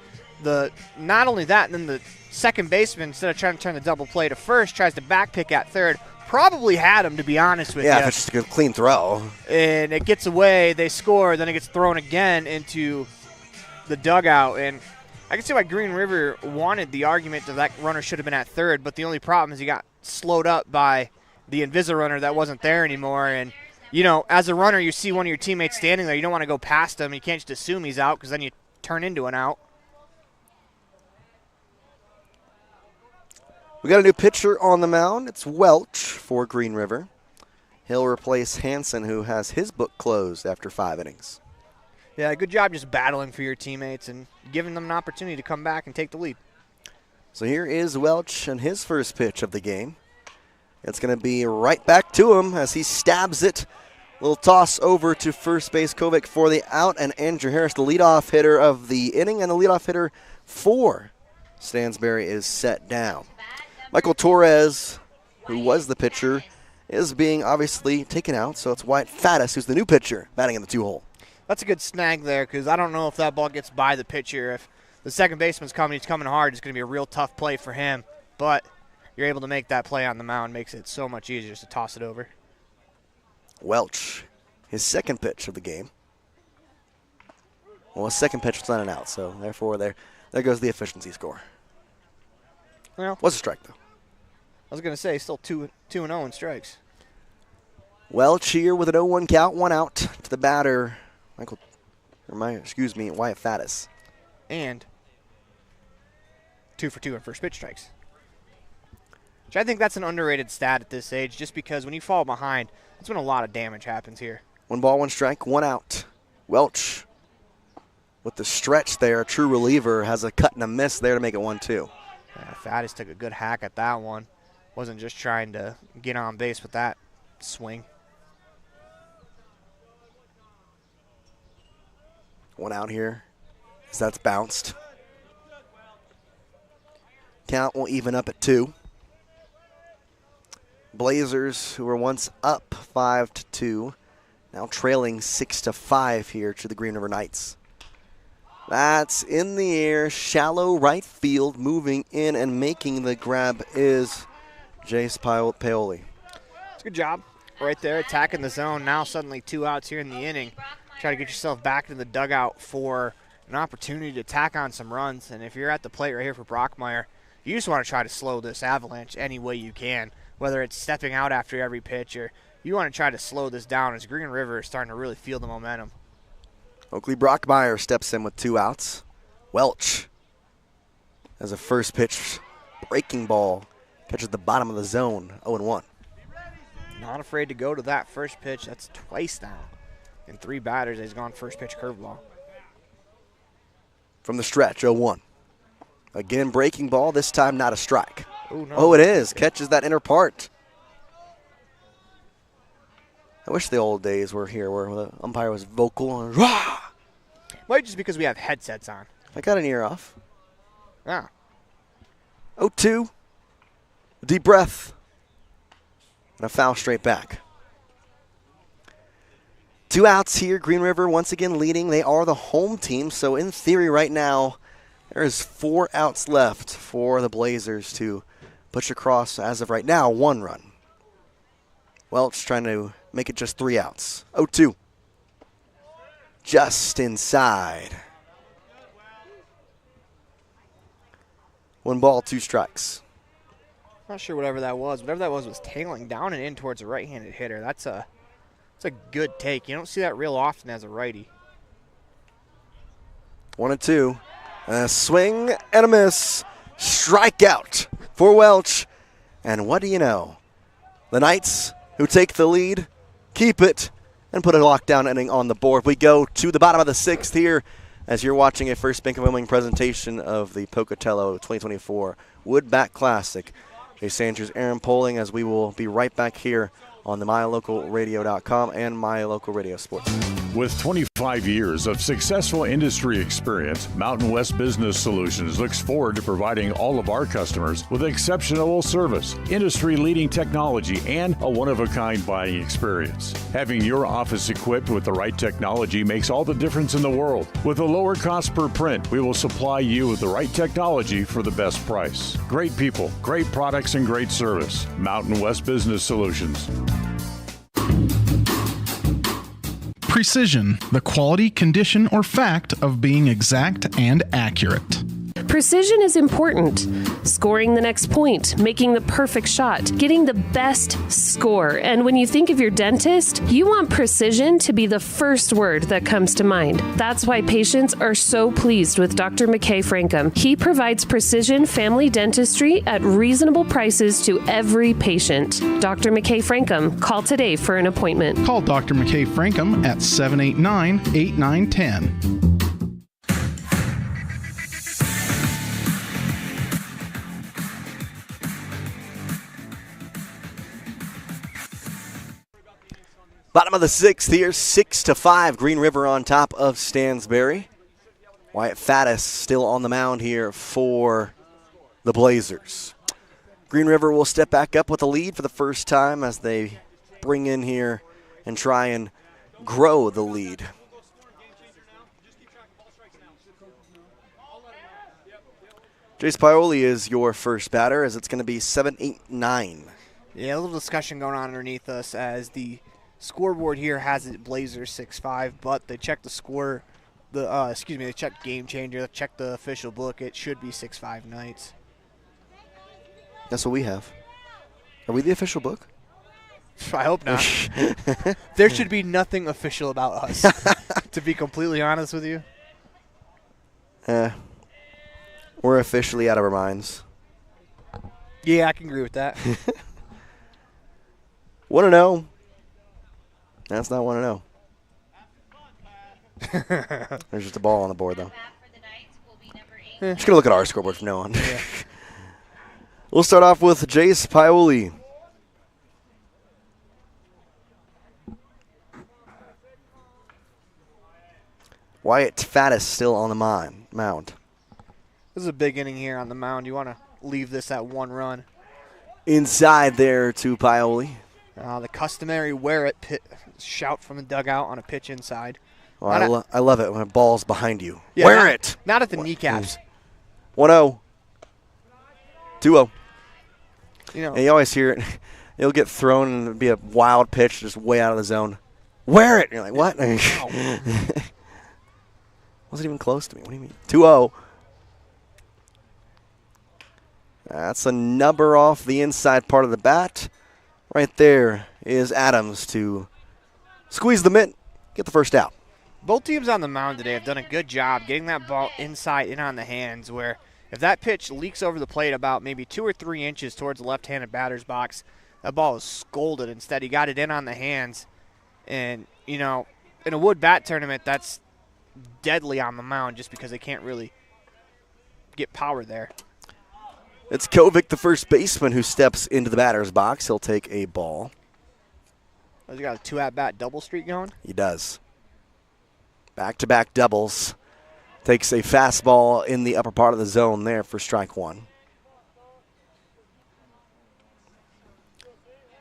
not only that, and then the second baseman, instead of trying to turn the double play to first, tries to back pick at third. Probably had him, to be honest with you.
Yeah, if it's just a good clean throw.
And it gets away, they score, then it gets thrown again into the dugout. And I can see why Green River wanted the argument that runner should have been at third, but the only problem is he got slowed up by the Invisa runner that wasn't there anymore. And, you know, as a runner, you see one of your teammates standing there, you don't want to go past him. You can't just assume he's out because then you turn into an out.
We got a new pitcher on the mound. It's Welch for Green River. He'll replace Hansen, who has his book closed after 5 innings.
Yeah, good job just battling for your teammates and giving them an opportunity to come back and take the lead.
So here is Welch and his first pitch of the game. It's going to be right back to him as he stabs it. Little toss over to first base Kovic for the out, and Andrew Harris, the leadoff hitter of the inning, and the leadoff hitter for Stansbury, is set down. Michael Torres, who was the pitcher, is being obviously taken out, so it's Wyatt Faddis, who's the new pitcher, batting in the 2-hole.
That's a good snag there because I don't know if that ball gets by the pitcher. If the second baseman's coming, he's coming hard, it's going to be a real tough play for him. But you're able to make that play on the mound, makes it so much easier just to toss it over.
Welch, his second pitch of the game. Well, his second pitch was not an out, so therefore there goes the efficiency score.
Well,
was a strike, though.
I was going to say, still 2-0 in strikes.
Welch here with an 0-1 count, 1 out to the batter, Wyatt Faddis.
And 2 for 2 in first pitch strikes. Which I think that's an underrated stat at this age, just because when you fall behind, that's when a lot of damage happens here.
1 ball, 1 strike, 1 out. Welch with the stretch there, a true reliever, has a cut and a miss there to make it 1-2.
Yeah, Faddis took a good hack at that one. Wasn't just trying to get on base with that swing.
1 out here as that's bounced. Count will even up at 2. Blazers, who were once up 5-2, now trailing 6-5 here to the Green River Knights. That's in the air, shallow right field, moving in and making the grab is Jace Paoli.
It's a good job right there, attacking the zone. Now suddenly 2 outs here in the inning. Try to get yourself back into the dugout for an opportunity to tack on some runs. And if you're at the plate right here for Brockmeyer, you just want to try to slow this Avalanche any way you can, whether it's stepping out after every pitch or you want to try to slow this down as Green River is starting to really feel the momentum.
Oakley Brockmeyer steps in with 2 outs. Welch as a first pitch breaking ball catches the bottom of the zone, 0-1.
Not afraid to go to that first pitch. That's twice now. In 3 batters, he's gone first pitch curveball.
From the stretch, 0-1. Again, breaking ball, this time not a strike.
Ooh, no.
Oh, it is. Catches that inner part. I wish the old days were here where the umpire was vocal and rah!
Might just because we have headsets on.
I got an ear off.
Yeah.
0-2. Deep breath. And a foul straight back. 2 outs here. Green River once again leading. They are the home team, so in theory right now, there is 4 outs left for the Blazers to push across, as of right now, 1 run. Welch trying to make it just 3 outs. 0-2. Just inside. 1 ball, 2 strikes.
Not sure whatever that was. Whatever that was tailing down and in towards a right-handed hitter. That's a good take. You don't see that real often as a righty.
1-2. A swing and a miss. Strikeout for Welch. And what do you know? The Knights, who take the lead, keep it, and put a lockdown inning on the board. We go to the bottom of the 6th here as you're watching a First Bank of Wyoming presentation of the Pocatello 2024 Woodbat Classic. Jace Andrews, Aaron Poling, as we will be right back here on the MyLocalRadio.com and My Local Radio Sports.
With 25 years of successful industry experience, Mountain West Business Solutions looks forward to providing all of our customers with exceptional service, industry-leading technology, and a one-of-a-kind buying experience. Having your office equipped with the right technology makes all the difference in the world. With a lower cost per print, we will supply you with the right technology for the best price. Great people, great products, and great service. Mountain West Business Solutions.
Precision, the quality, condition, or fact of being exact and accurate.
Precision is important. Scoring the next point, making the perfect shot, getting the best score. And when you think of your dentist, you want precision to be the first word that comes to mind. That's why patients are so pleased with Dr. McKay Frankum. He provides precision family dentistry at reasonable prices to every patient. Dr. McKay Frankum, call today for an appointment.
Call Dr. McKay Frankum at 789-8910.
Bottom of the 6th here, 6-5. Green River on top of Stansbury. Wyatt Faddis still on the mound here for the Blazers. Green River will step back up with a lead for the first time as they bring in here and try and grow the lead. Jace Pioli is your first batter as it's going to be 7-8-9.
Yeah, a little discussion going on underneath us as the scoreboard here has it Blazers 6-5, but they checked the score, they checked Game Changer, they checked the official book. It should be 6-5 Knights.
That's what we have. Are we the official book?
I hope not. There should be nothing official about us, to be completely honest with you.
We're officially out of our minds.
Yeah, I can agree with that.
1-0. That's not 1-0. There's just a ball on the board, though. Just going to look at our scoreboard from now on.
Yeah.
We'll start off with Jace Pioli. Wyatt Faddis still on the mound.
This is a big inning here on the mound. You want to leave this at 1 run.
Inside there to Pioli.
The customary wear it shout from the dugout on a pitch inside.
Well, I love it when a ball's behind you.
Yeah,
wear it.
Not at the kneecaps.
1-0. 2-0.
You know,
and you always hear it. It'll get thrown and it'll be a wild pitch just way out of the zone. Wear it! And you're like, what? Wasn't even close to me. What do you mean? 2-0. That's a number off the inside part of the bat. Right there is Adams to squeeze the mitt, get the first out.
Both teams on the mound today have done a good job getting that ball inside in on the hands, where if that pitch leaks over the plate about maybe 2 or 3 inches towards the left-handed batter's box, that ball is scolded. Instead, he got it in on the hands. And, you know, in a wood bat tournament, that's deadly on the mound just because they can't really get power there.
It's Kovic, the first baseman, who steps into the batter's box. He'll take a ball.
Has he got a 2-at-bat double streak going?
He does. Back-to-back doubles. Takes a fastball in the upper part of the zone there for strike one.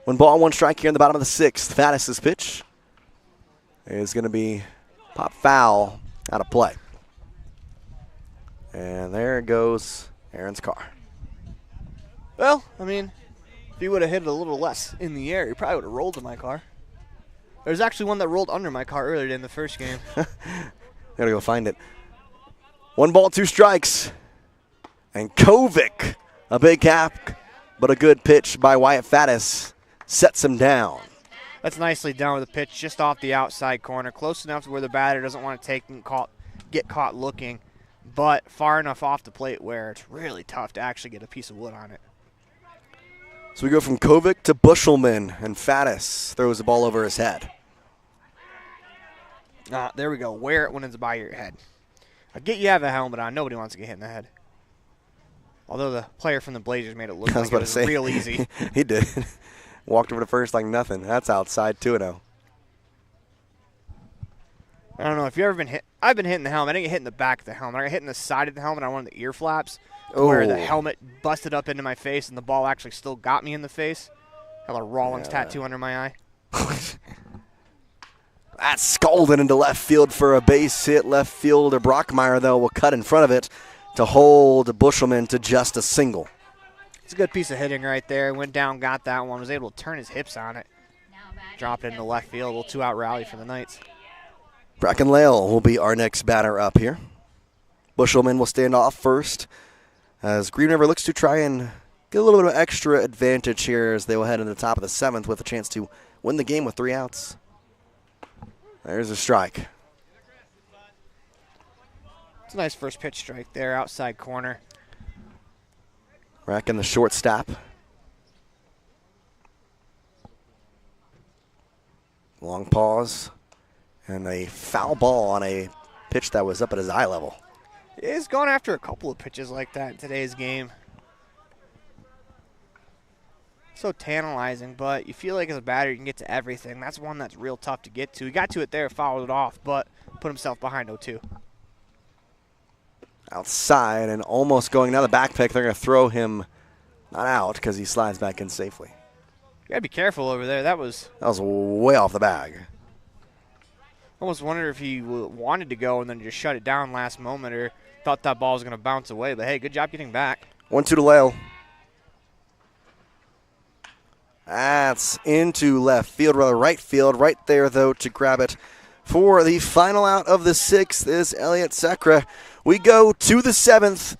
1 ball, 1 strike here in the bottom of the 6th. Faddis' pitch is going to be pop foul out of play. And there goes Aaron's car.
Well, I mean, if he would have hit it a little less in the air, he probably would have rolled in my car. There's actually one that rolled under my car earlier in the first game.
Gotta go find it. 1 ball, 2 strikes. And Kovic, a big cap, but a good pitch by Wyatt Faddis, sets him down.
That's nicely done with a pitch just off the outside corner, close enough to where the batter doesn't want to take and get caught looking, but far enough off the plate where it's really tough to actually get a piece of wood on it.
So we go from Kovic to Bushelman, and Faddis throws the ball over his head.
There we go. Wear it when it's by your head. I get you have a helmet on. Nobody wants to get hit in the head. Although the player from the Blazers made it look like it was real easy.
He did. Walked over to first like nothing. That's outside 2-0.
I don't know if you've ever been hit. I've been hitting the helmet. I didn't get hit in the back of the helmet. I got hit in the side of the helmet on one of the ear flaps where the helmet busted up into my face and the ball actually still got me in the face. Had a Rawlings tattoo under my eye.
That's scalded into left field for a base hit. Left fielder Brockmeyer, though, will cut in front of it to hold Bushelman to just a single.
It's a good piece of hitting right there. Went down, got that one, was able to turn his hips on it. Drop it into left field. A little 2-out rally for the Knights.
Bracken Lale will be our next batter up here. Bushelman will stand off first as Green River looks to try and get a little bit of extra advantage here as they will head into the top of the 7th with a chance to win the game with 3 outs. There's a strike.
It's a nice first pitch strike there, outside corner.
Racking the shortstop. Long pause. And a foul ball on a pitch that was up at his eye level.
He's gone after a couple of pitches like that in today's game. So tantalizing, but you feel like as a batter you can get to everything. That's one that's real tough to get to. He got to it there, fouled it off, but put himself behind 0-2.
Outside and almost going now the back pick. They're going to throw him not out because he slides back in safely.
You got to be careful over there. That was
way off the bag.
Almost wondered if he wanted to go and then just shut it down last moment or thought that ball was going to bounce away. But, hey, good job getting back.
1-2 to Lale. That's into left field, rather right field. Right there, though, to grab it for the final out of the 6th is Elliot Sekra. We go to the 7th.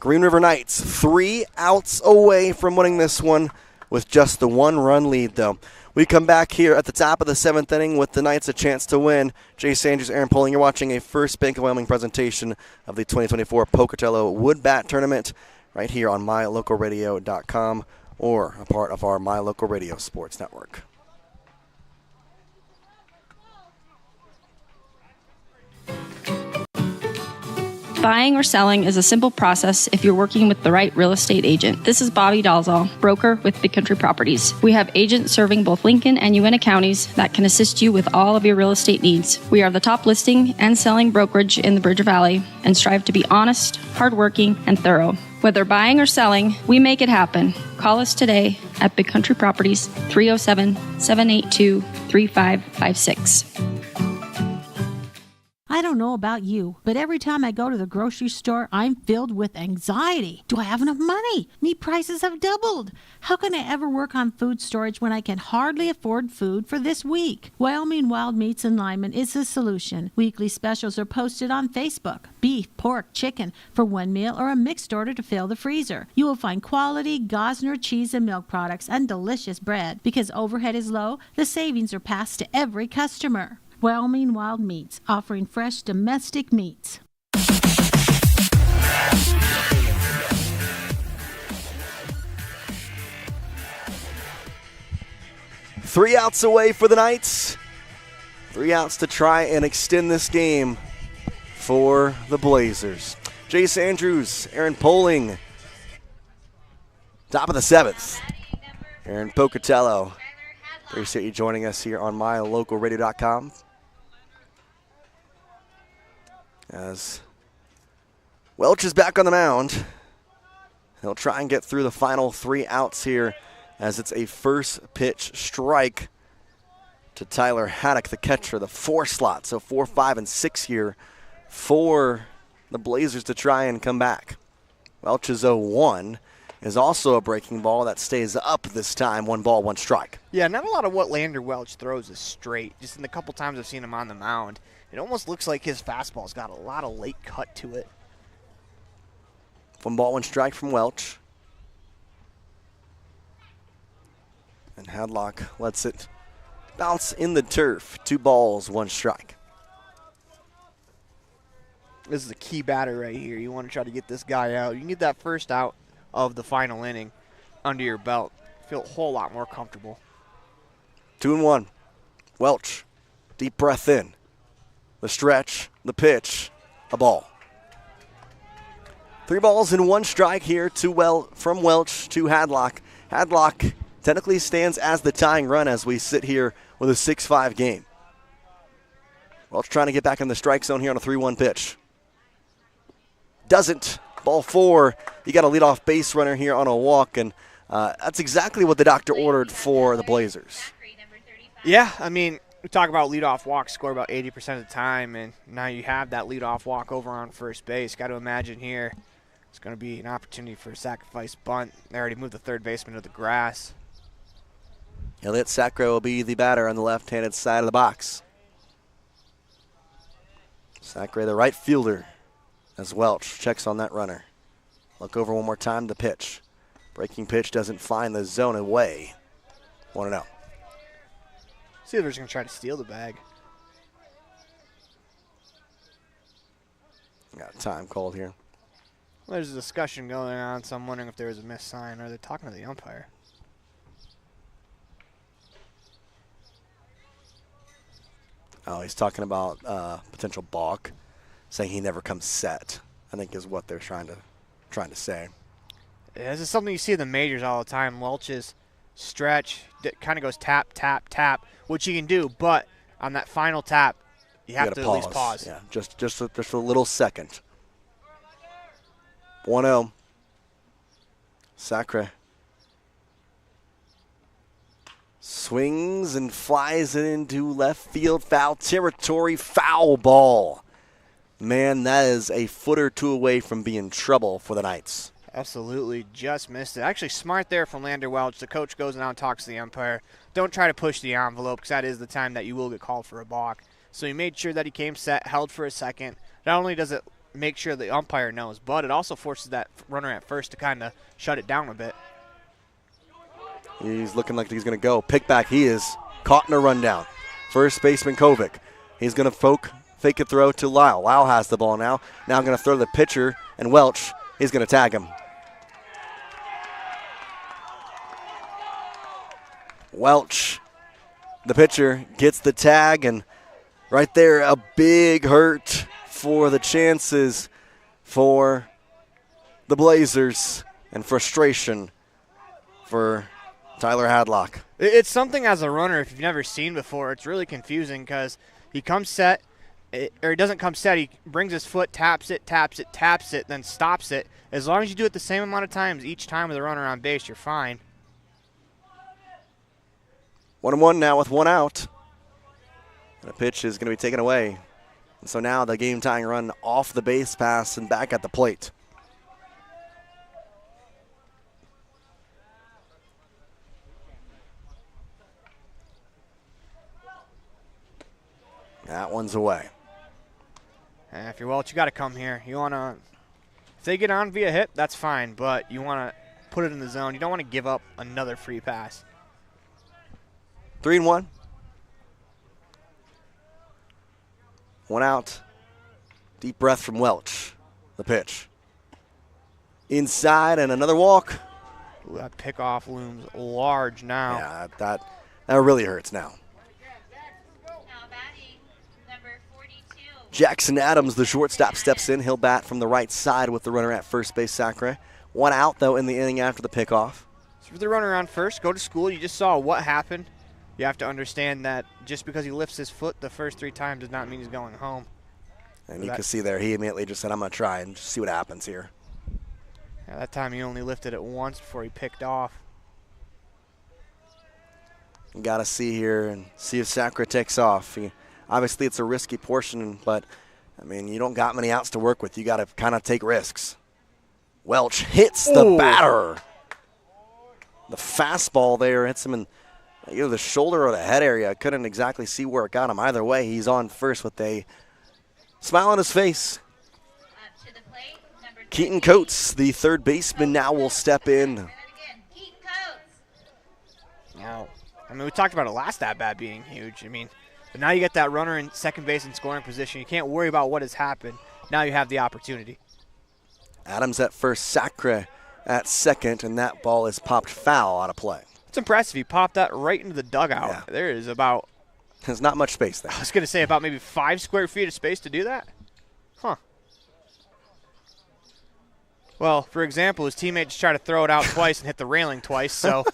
Green River Knights 3 outs away from winning this one with just the 1-run lead, though. We come back here at the top of the 7th inning with the Knights a chance to win. Jace Andrews, Aaron Poling, you're watching a First Bank of Wyoming presentation of the 2024 Pocatello Wood Bat Tournament right here on mylocalradio.com or a part of our My Local Radio Sports Network.
Buying or selling is a simple process if you're working with the right real estate agent. This is Bobby Dalzall, broker with Big Country Properties. We have agents serving both Lincoln and Uintah counties that can assist you with all of your real estate needs. We are the top listing and selling brokerage in the Bridger Valley and strive to be honest, hardworking, and thorough. Whether buying or selling, we make it happen. Call us today at Big Country Properties, 307-782-3556.
I don't know about you, but every time I go to the grocery store, I'm filled with anxiety. Do I have enough money? Meat prices have doubled. How can I ever work on food storage when I can hardly afford food for this week? Wyoming Wild Meats and Lyman is the solution. Weekly specials are posted on Facebook. Beef, pork, chicken for one meal or a mixed order to fill the freezer. You will find quality Gosner cheese and milk products and delicious bread. Because overhead is low, the savings are passed to every customer. Wyoming Wild Meats, offering fresh domestic meats.
3 outs away for the Knights. 3 outs to try and extend this game for the Blazers. Jace Andrews, Aaron Poling, top of the 7th. Aaron Pocatello, appreciate you joining us here on mylocalradio.com. As Welch is back on the mound. He'll try and get through the final 3 outs here as it's a first pitch strike to Tyler Haddock, the catcher, the 4 slot. So 4, 5, and 6 here for the Blazers to try and come back. Welch's 0-1 is also a breaking ball that stays up this time. 1 ball, 1 strike.
Yeah, not a lot of what Lander Welch throws is straight. Just in the couple times I've seen him on the mound, it almost looks like his fastball's got a lot of late cut to it.
1 ball, 1 strike from Welch. And Hadlock lets it bounce in the turf. 2 balls, 1 strike.
This is a key batter right here. You want to try to get this guy out. You can get that first out of the final inning under your belt. Feel a whole lot more comfortable.
2-1. Welch, deep breath in. The stretch, the pitch, a ball. 3 balls and 1 strike here from Welch to Hadlock. Hadlock technically stands as the tying run as we sit here with a 6-5 game. Welch trying to get back in the strike zone here on a 3-1 pitch. Doesn't. Ball 4. You got a leadoff base runner here on a walk, and that's exactly what the doctor ordered for the Blazers.
Yeah, I mean, we talk about leadoff walks score about 80% of the time, and now you have that leadoff walk over on first base. Got to imagine here it's going to be an opportunity for a sacrifice bunt. They already moved the third baseman to the grass.
Elliot Sacre will be the batter on the left-handed side of the box. Sacre, the right fielder, as Welch checks on that runner. Look over one more time, the pitch. Breaking pitch doesn't find the zone away. 1-0.
See if they're just going to try to steal the bag.
Got a time called here.
Well, there's a discussion going on, so I'm wondering if there was a missed sign. Are they talking to the umpire?
Oh, he's talking about potential balk, saying he never comes set, I think is what they're trying to say.
Yeah, this is something you see in the majors all the time. Welch's stretch kind of goes tap, tap, tap, which you can do, but on that final tap, you have to at least pause.
Yeah, just a little second. 1-0. Sacre swings and flies it into left field, foul territory, foul ball. Man, that is a foot or two away from being trouble for the Knights.
Absolutely, just missed it. Actually smart there from Lander Welch. The coach goes down and talks to the umpire. Don't try to push the envelope because that is the time that you will get called for a balk. So he made sure that he came set, held for a second. Not only does it make sure the umpire knows, but it also forces that runner at first to kind of shut it down a bit.
He's looking like he's going to go. Pick back he is. Caught in a rundown. First baseman Kovic. He's going to fake a throw to Lyle. Lyle has the ball now. Now going to throw to the pitcher, and Welch, he's going to tag him. Welch, the pitcher, gets the tag, and right there, a big hurt for the chances for the Blazers and frustration for Tyler Hadlock.
It's something as a runner, if you've never seen before, it's really confusing because he comes set, or he doesn't come set, he brings his foot, taps it, then stops it. As long as you do it the same amount of times each time with a runner on base, you're fine. 1-1
now with 1 out. And a pitch is going to be taken away. So now the game-tying run off the base pass and back at the plate. That one's away.
If you're Welch, you got to come here. You want to, if they get on via hit, that's fine, but you want to put it in the zone. You don't want to give up another free pass.
3-1. One out. Deep breath from Welch. The pitch. Inside and another walk.
Ooh, that pickoff looms large now.
Yeah, that really hurts now. Jackson Adams, the shortstop, steps in. He'll bat from the right side with the runner at first base, Sacre. One out, though, in the inning after the pickoff.
So for the runner on first, go to school. You just saw what happened. You have to understand that just because he lifts his foot the first 3 times does not mean he's going home.
And you can see there, he immediately just said, I'm going to try and just see what happens here.
Yeah, that time he only lifted it once before he picked off.
You got to see here and see if Sacre takes off. Obviously, it's a risky portion, but, I mean, you don't got many outs to work with. You got to kind of take risks. Welch hits the batter. The fastball there hits him in either the shoulder or the head area. I couldn't exactly see where it got him. Either way, he's on first with a smile on his face. Keaton Coates, the third baseman, now will step in.
Now, I mean, we talked about it last at-bat being huge. I mean, but now you get that runner in second base in scoring position. You can't worry about what has happened. Now you have the opportunity.
Adams at first, Sacre at second, and that ball is popped foul out of play.
It's impressive. He popped that right into the dugout. Yeah. There is about...
There's not much space there.
I was going to say about maybe 5 square feet of space to do that. Huh. Well, for example, his teammates try to throw it out twice and hit the railing twice, so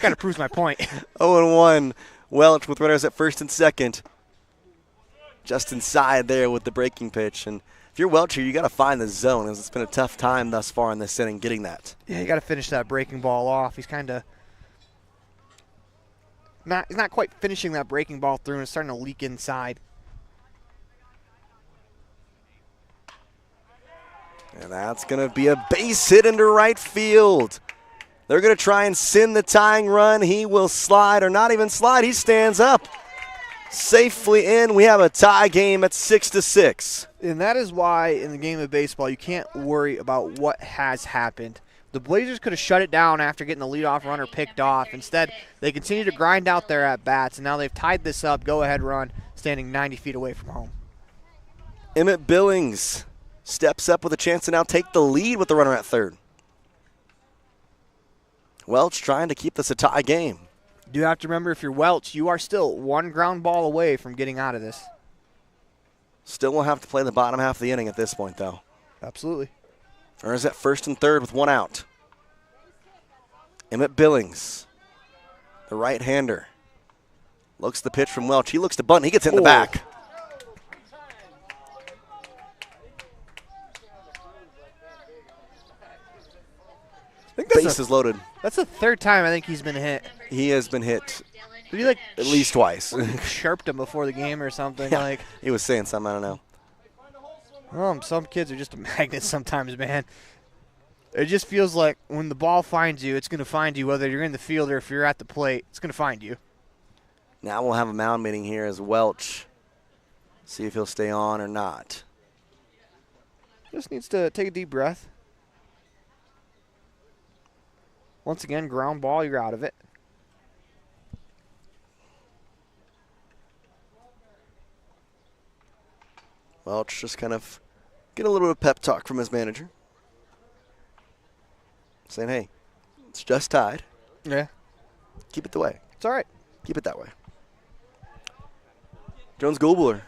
kind of proves my point.
0-1. Welch with runners at first and second. Just inside there with the breaking pitch. And if you're Welch here, you got to find the zone, as it's been a tough time thus far in this inning getting that.
Yeah, you got to finish that breaking ball off. He's kind of he's not quite finishing that breaking ball through, and it's starting to leak inside.
And that's going to be a base hit into right field. They're going to try and send the tying run. He will slide, or not even slide. He stands up. Safely in. We have a tie game at 6-6.
And that is why in the game of baseball you can't worry about what has happened. The Blazers could have shut it down after getting the leadoff runner picked off. Instead, they continue to grind out their at-bats, and now they've tied this up, go-ahead run, standing 90 feet away from home.
Emmett Billings steps up with a chance to now take the lead with the runner at third. Welch trying to keep this a tie game.
You do have to remember, if you're Welch, you are still 1 ground ball away from getting out of this.
Still will have to play the bottom half of the inning at this point, though.
Absolutely.
Runners at first and third with 1 out. Emmett Billings, the right-hander, looks the pitch from Welch. He looks to bunt. He gets hit in the back.
I think
Base is loaded.
That's the 3rd time I think he's been hit.
He has been hit.
Did he
at least twice.
Chirped him before the game or something.
Yeah, he was saying something, I don't know.
Some kids are just a magnet sometimes, man. It just feels like when the ball finds you, it's going to find you, whether you're in the field or if you're at the plate. It's going to find you.
Now we'll have a mound meeting here as Welch. See if he'll stay on or not.
Just needs to take a deep breath. Once again, ground ball, you're out of it.
Welch just kind of get a little bit of pep talk from his manager. Saying, hey, it's just tied.
Yeah.
Keep it the way.
It's all right.
Keep it that way. Jones Gobler.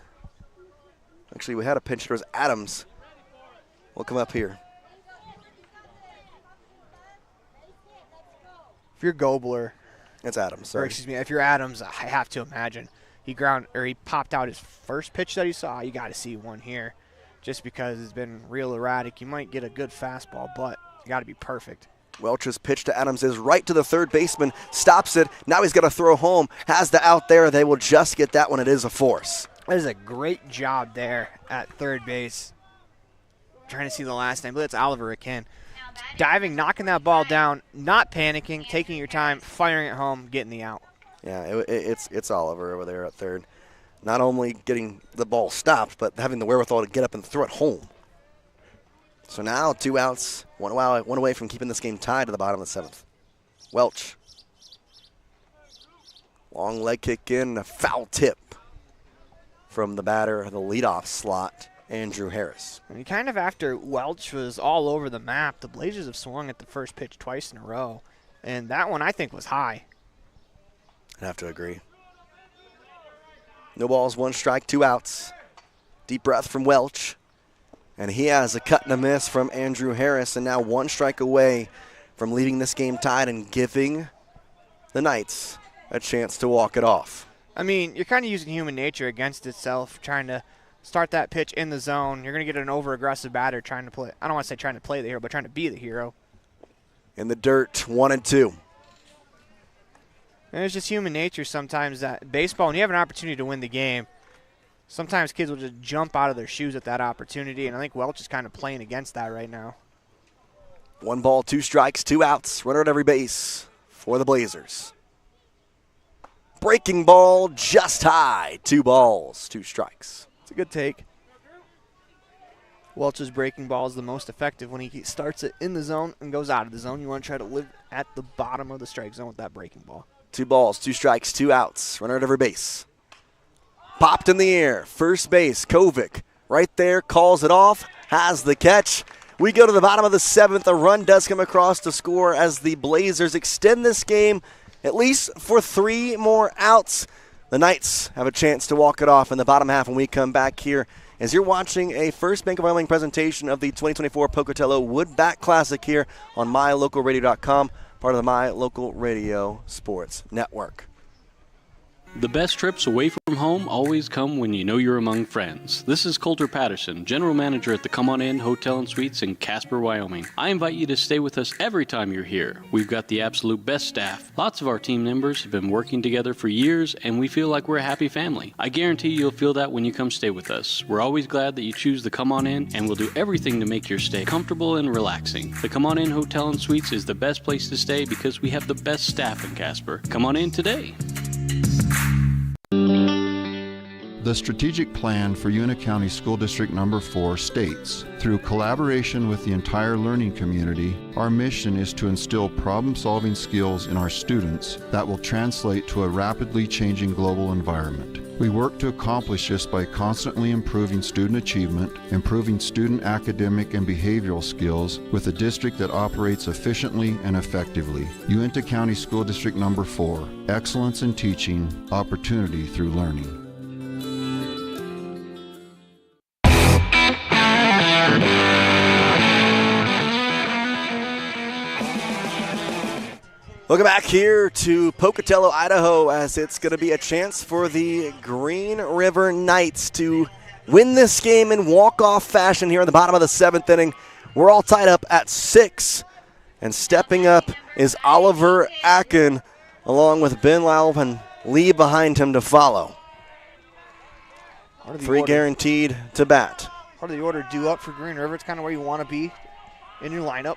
Actually, we had a pinch hitter. It was Adams. We'll come up here.
If you're Gobler.
It's Adams, sorry.
Or excuse me, if you're Adams, I have to imagine he popped out his first pitch that he saw. You got to see one here. Just because it's been real erratic. You might get a good fastball, but you got to be perfect.
Welch's pitch to Adams is right to the third baseman. Stops it. Now he's got to throw home. Has the out there. They will just get that one. It is a force.
That is a great job there at third base. Trying to see the last name, but it's Oliver again. Diving, knocking that ball down, not panicking, taking your time, firing it home, getting the out.
Yeah, it's Oliver over there at third. Not only getting the ball stopped, but having the wherewithal to get up and throw it home. So now 2 outs, one away from keeping this game tied to the bottom of the 7th. Welch. Long leg kick in, a foul tip from the batter, the leadoff slot, Andrew Harris.
And kind of after Welch was all over the map, the Blazers have swung at the first pitch twice in a row. And that one I think was high.
I'd have to agree. No balls, 1 strike, 2 outs. Deep breath from Welch. And he has a cut and a miss from Andrew Harris, and now 1 strike away from leaving this game tied and giving the Knights a chance to walk it off.
I mean, you're kind of using human nature against itself, trying to start that pitch in the zone. You're going to get an over-aggressive batter trying to play. I don't want to say trying to play the hero, but trying to be the hero.
In the dirt, 1-2.
And it's just human nature sometimes that baseball, when you have an opportunity to win the game, sometimes kids will just jump out of their shoes at that opportunity, and I think Welch is kind of playing against that right now.
1 ball, 2 strikes, 2 outs. Runner at every base for the Blazers. Breaking ball just high. 2 balls, 2 strikes.
It's a good take. Welch's breaking ball is the most effective when he starts it in the zone and goes out of the zone. You want to try to live at the bottom of the strike zone with that breaking ball.
2 balls, 2 strikes, 2 outs. Runner at every base. Popped in the air. First base, Kovic. Right there, calls it off, has the catch. We go to the bottom of the 7th. A run does come across to score as the Blazers extend this game at least for 3 more outs. The Knights have a chance to walk it off in the bottom half when we come back here as you're watching a First Bank of Wyoming presentation of the 2024 Pocatello Wood Bat Classic here on MyLocalRadio.com, part of the My Local Radio Sports Network.
The best trips away from home always come when you know you're among friends. This is Coulter Patterson, General Manager at the Come On In Hotel and Suites in Casper, Wyoming. I invite you to stay with us every time you're here. We've got the absolute best staff. Lots of our team members have been working together for years, and we feel like we're a happy family. I guarantee you'll feel that when you come stay with us. We're always glad that you choose the Come On In, and we'll do everything to make your stay comfortable and relaxing. The Come On In Hotel and Suites is the best place to stay because we have the best staff in Casper. Come on in today.
The strategic plan for Una County School District Number 4 states, through collaboration with the entire learning community, our mission is to instill problem-solving skills in our students that will translate to a rapidly changing global environment. We work to accomplish this by constantly improving student achievement, improving student academic and behavioral skills with a district that operates efficiently and effectively. Uinta County School District Number 4, excellence in teaching, opportunity through learning.
Welcome back here to Pocatello, Idaho, as it's going to be a chance for the Green River Knights to win this game in walk-off fashion here in the bottom of the 7th inning. We're all tied up at 6, and stepping up is Oliver Akin, along with Ben Lau and Lee behind him to follow. 3 guaranteed to bat.
Part of the order due up for Green River. It's kind of where you want to be in your lineup.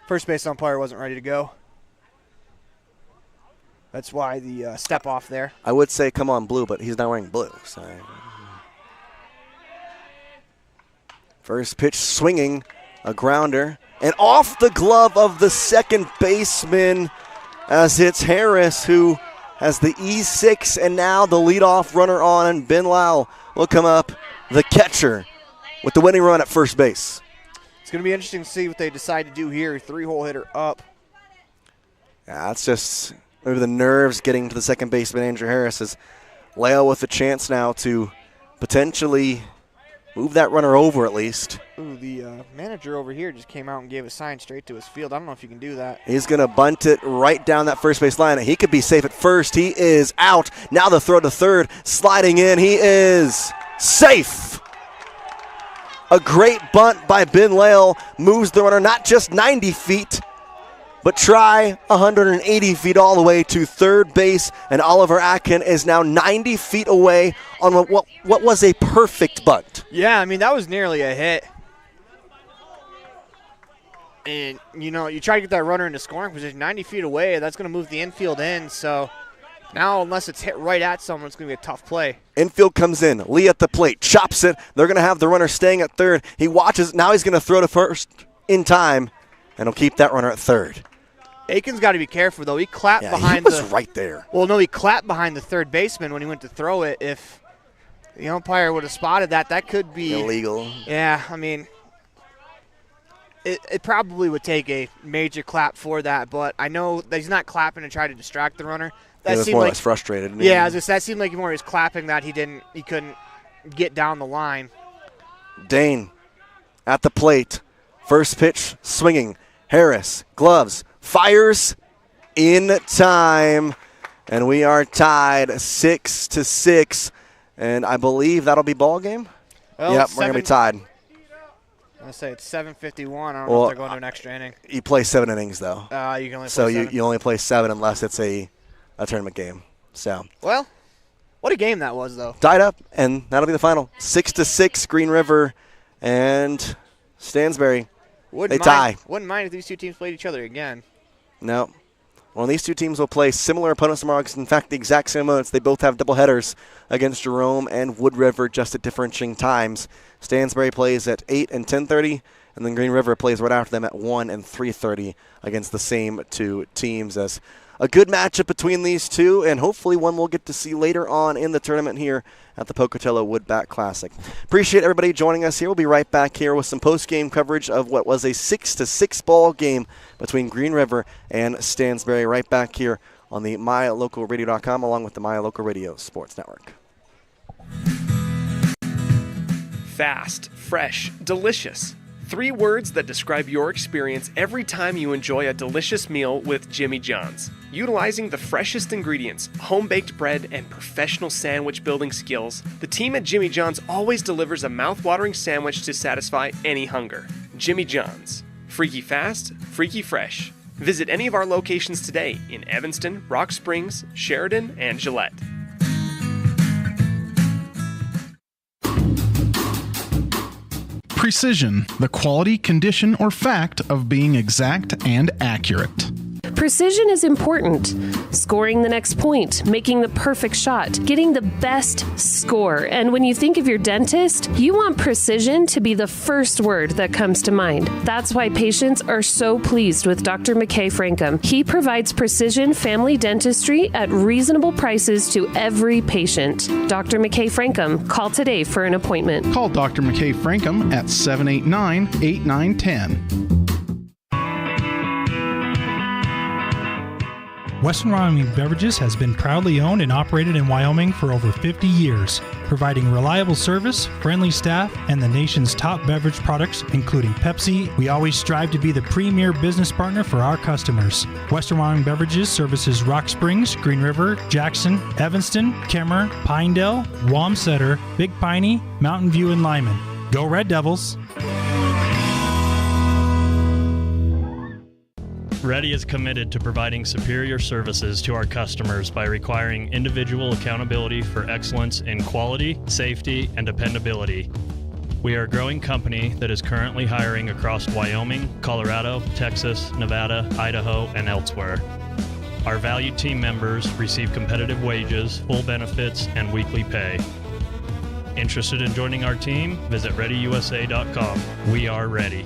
First base umpire wasn't ready to go. That's why the step off there.
I would say come on blue, but he's not wearing blue. So. First pitch swinging, a grounder, and off the glove of the second baseman as it's Harris who has the E6 and now the leadoff runner on, and Ben Lau will come up, the catcher, with the winning run at first base.
It's going to be interesting to see what they decide to do here. 3-hole hitter up.
Yeah, that's just maybe the nerves getting to the second baseman, Andrew Harris, is Leo with a chance now to potentially move that runner over at least.
Ooh, the manager over here just came out and gave a sign straight to his field. I don't know if you can do that.
He's going to bunt it right down that first base line. He could be safe at first. He is out. Now the throw to third. Sliding in. He is safe. A great bunt by Ben Lale moves the runner not just 90 feet, but try 180 feet all the way to third base, and Oliver Atkin is now 90 feet away on what was a perfect bunt.
Yeah, I mean, that was nearly a hit. And, you try to get that runner into scoring position 90 feet away. That's going to move the infield in. So now, unless it's hit right at someone, it's going to be a tough play.
Infield comes in. Lee at the plate. Chops it. They're going to have the runner staying at third. He watches. Now he's going to throw to first in time, and he'll keep that runner at third.
Aiken's got to be careful, though. He clapped behind
he was right there.
Well, no, he clapped behind the third baseman when he went to throw it. If the umpire would have spotted that, that could be
illegal.
Yeah, I mean, it probably would take a major clap for that, but I know that he's not clapping to try to distract the runner. That
was
seemed
more
like
or less frustrated.
Yeah, that seemed like more he was clapping that he couldn't get down the line.
Dane at the plate. First pitch swinging. Harris, gloves, fires in time, and we are tied 6-6, and I believe that'll be ball game.
Well,
yep, we're going to be tied.
I say it's 7:51. I don't know if they're going to an extra inning.
You play 7 innings, though.
You can only play 7.
You only play 7 unless it's a tournament game. So.
Well, what a game that was, though.
Tied up, and that'll be the final. 6-6, Green River and Stansbury. They tie.
Wouldn't mind if these two teams played each other again.
No. Well, these two teams will play similar opponents tomorrow. In fact, the exact same opponents. They both have doubleheaders against Jerome and Wood River, just at differentiating times. Stansbury plays at 8 and 10:30, and then Green River plays right after them at 1 and 3:30 against the same two teams. As a good matchup between these two, and hopefully one we'll get to see later on in the tournament here at the Pocatello Woodbat Classic. Appreciate everybody joining us here. We'll be right back here with some post-game coverage of what was a 6-6 ball game between Green River and Stansbury, right back here on the MyLocalRadio.com along with the My Local Radio Sports Network.
Fast, fresh, delicious. 3 words that describe your experience every time you enjoy a delicious meal with Jimmy John's. Utilizing the freshest ingredients, home-baked bread, and professional sandwich building skills, the team at Jimmy John's always delivers a mouth-watering sandwich to satisfy any hunger. Jimmy John's. Freaky fast, freaky fresh. Visit any of our locations today in Evanston, Rock Springs, Sheridan, and Gillette.
Precision, the quality, condition, or fact of being exact and accurate.
Precision is important. Scoring the next point, making the perfect shot, getting the best score. And when you think of your dentist, you want precision to be the first word that comes to mind. That's why patients are so pleased with Dr. McKay Frankum. He provides precision family dentistry at reasonable prices to every patient. Dr. McKay Frankum, call today for an appointment.
Call Dr. McKay Frankum at 789-8910.
Western Wyoming Beverages has been proudly owned and operated in Wyoming for over 50 years, providing reliable service, friendly staff, and the nation's top beverage products, including Pepsi. We always strive to be the premier business partner for our customers. Western Wyoming Beverages services Rock Springs, Green River, Jackson, Evanston, Kemmer, Pinedale, Wamsutter, Big Piney, Mountain View, and Lyman. Go Red Devils!
Ready is committed to providing superior services to our customers by requiring individual accountability for excellence in quality, safety, and dependability. We are a growing company that is currently hiring across Wyoming, Colorado, Texas, Nevada, Idaho, and elsewhere. Our valued team members receive competitive wages, full benefits, and weekly pay. Interested in joining our team? Visit ReadyUSA.com. We are ready.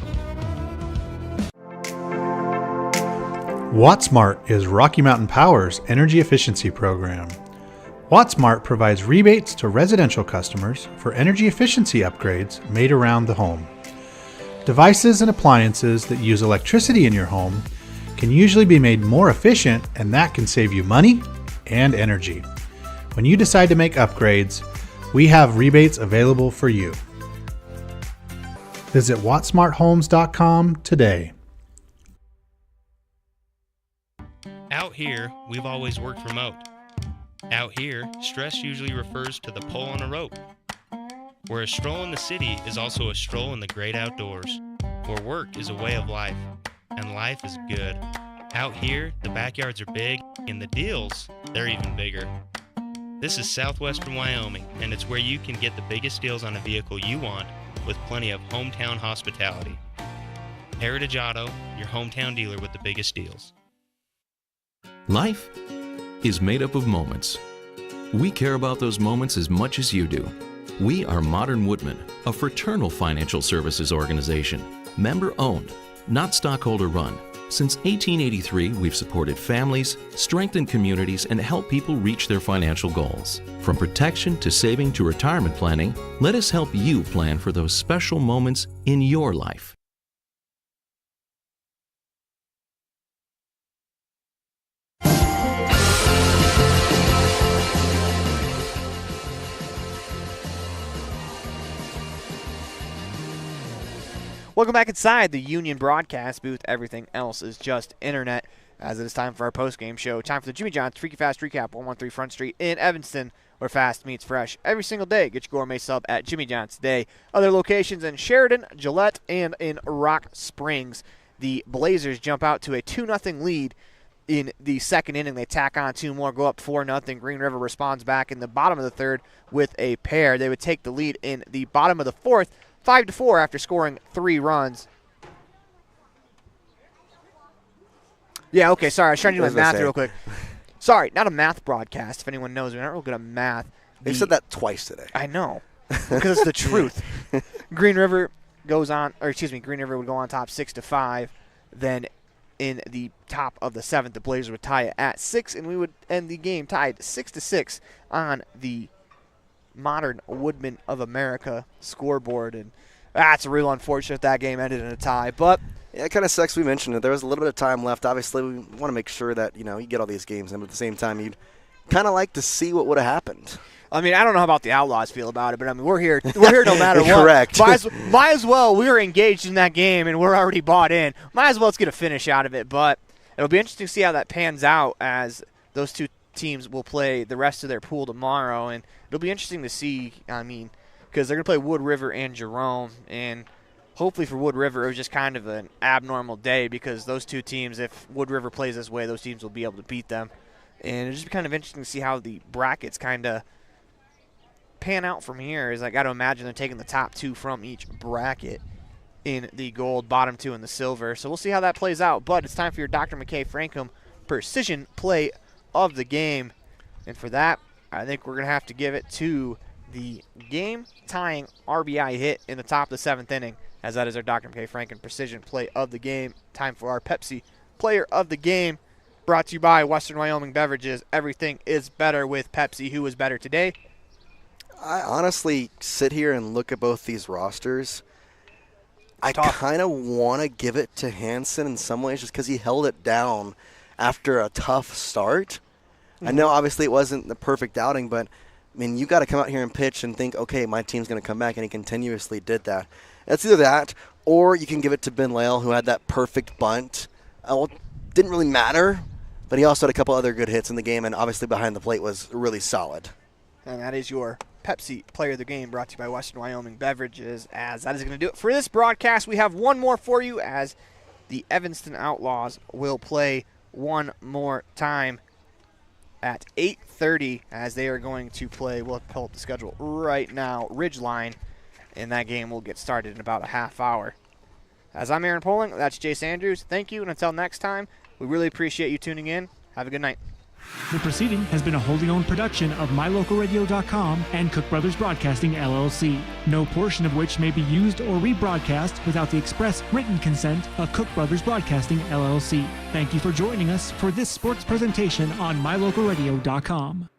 WattSmart is Rocky Mountain Power's energy efficiency program. WattSmart provides rebates to residential customers for energy efficiency upgrades made around the home. Devices and appliances that use electricity in your home can usually be made more efficient, and that can save you money and energy. When you decide to make upgrades, we have rebates available for you. Visit wattsmarthomes.com today.
Out here, we've always worked remote. Out here, stress usually refers to the pull on a rope. Where a stroll in the city is also a stroll in the great outdoors. Where work is a way of life, and life is good. Out here, the backyards are big, and the deals, they're even bigger. This is southwestern Wyoming, and it's where you can get the biggest deals on a vehicle you want with plenty of hometown hospitality. Heritage Auto, your hometown dealer with the biggest deals.
Life is made up of moments. We care about those moments as much as you do. We are Modern Woodmen, a fraternal financial services organization, member-owned, not stockholder-run. Since 1883, we've supported families, strengthened communities, and helped people reach their financial goals. From protection to saving to retirement planning, let us help you plan for those special moments in your life.
Welcome back inside the Union broadcast booth. Everything else is just internet, as it is time for our post-game show. Time for the Jimmy John's Freaky Fast Recap, 113 Front Street in Evanston, where fast meets fresh every single day. Get your gourmet sub at Jimmy John's today. Other locations in Sheridan, Gillette, and in Rock Springs. The Blazers jump out to a 2-0 lead in the second inning. They tack on 2 more, go up 4-0. Green River responds back in the bottom of the third with a pair. They would take the lead in the bottom of the fourth, 5-4 after scoring 3 runs. Yeah, okay, sorry. I was trying to do my math real quick. Sorry, not a math broadcast, if anyone knows. We're not real good at math.
They've said that twice today.
I know, because it's the truth. Green River goes on, or excuse me, Green River would go on top 6-5. Then in the top of the 7th, the Blazers would tie it at 6, and we would end the game tied 6-6 on the Modern Woodmen of America scoreboard. And it's real unfortunate that game ended in a tie, but
yeah, it kind of sucks. We mentioned it. There was a little bit of time left. Obviously, we want to make sure that you get all these games in, but at the same time, you'd kind of like to see what would have happened.
I mean, I don't know how about the Outlaws feel about it, but I mean, we're here no matter what.
Correct.
Might as well. We were engaged in that game, and we're already bought in. Might as well let's get a finish out of it. But it'll be interesting to see how that pans out, as those two teams will play the rest of their pool tomorrow, and it'll be interesting to see. I mean, because they're going to play Wood River and Jerome, and hopefully for Wood River, it was just kind of an abnormal day, because those two teams, if Wood River plays this way, those teams will be able to beat them. And it'll just be kind of interesting to see how the brackets kind of pan out from here. Is I got to imagine they're taking the top 2 from each bracket in the gold, bottom 2 in the silver. So we'll see how that plays out. But it's time for your Dr. McKay Frankham precision play of the game. And for that, I think we're going to have to give it to the game-tying RBI hit in the top of the 7th inning, as that is our Dr. McKay Franken precision play of the game. Time for our Pepsi player of the game, brought to you by Western Wyoming Beverages. Everything is better with Pepsi. Who is better today?
I honestly sit here and look at both these rosters. I kind of want to give it to Hansen in some ways, just because he held it down after a tough start. I know obviously it wasn't the perfect outing, but I mean, you got to come out here and pitch and think, okay, my team's going to come back, and he continuously did that. It's either that, or you can give it to Ben Lale, who had that perfect bunt. Well, didn't really matter, but he also had a couple other good hits in the game, and obviously behind the plate was really solid.
And that is your Pepsi player of the game, brought to you by Western Wyoming Beverages. As that is going to do it for this broadcast. We have one more for you, as the Evanston Outlaws will play one more time at 8:30, as they are going to play, we'll pull up the schedule right now, Ridgeline, and that game will get started in about a half hour. As I'm Aaron Poling, that's Jace Andrews. Thank you, and until next time, we really appreciate you tuning in. Have a good night.
The proceeding has been a wholly owned production of MyLocalRadio.com and Cook Brothers Broadcasting, LLC. No portion of which may be used or rebroadcast without the express written consent of Cook Brothers Broadcasting, LLC. Thank you for joining us for this sports presentation on MyLocalRadio.com.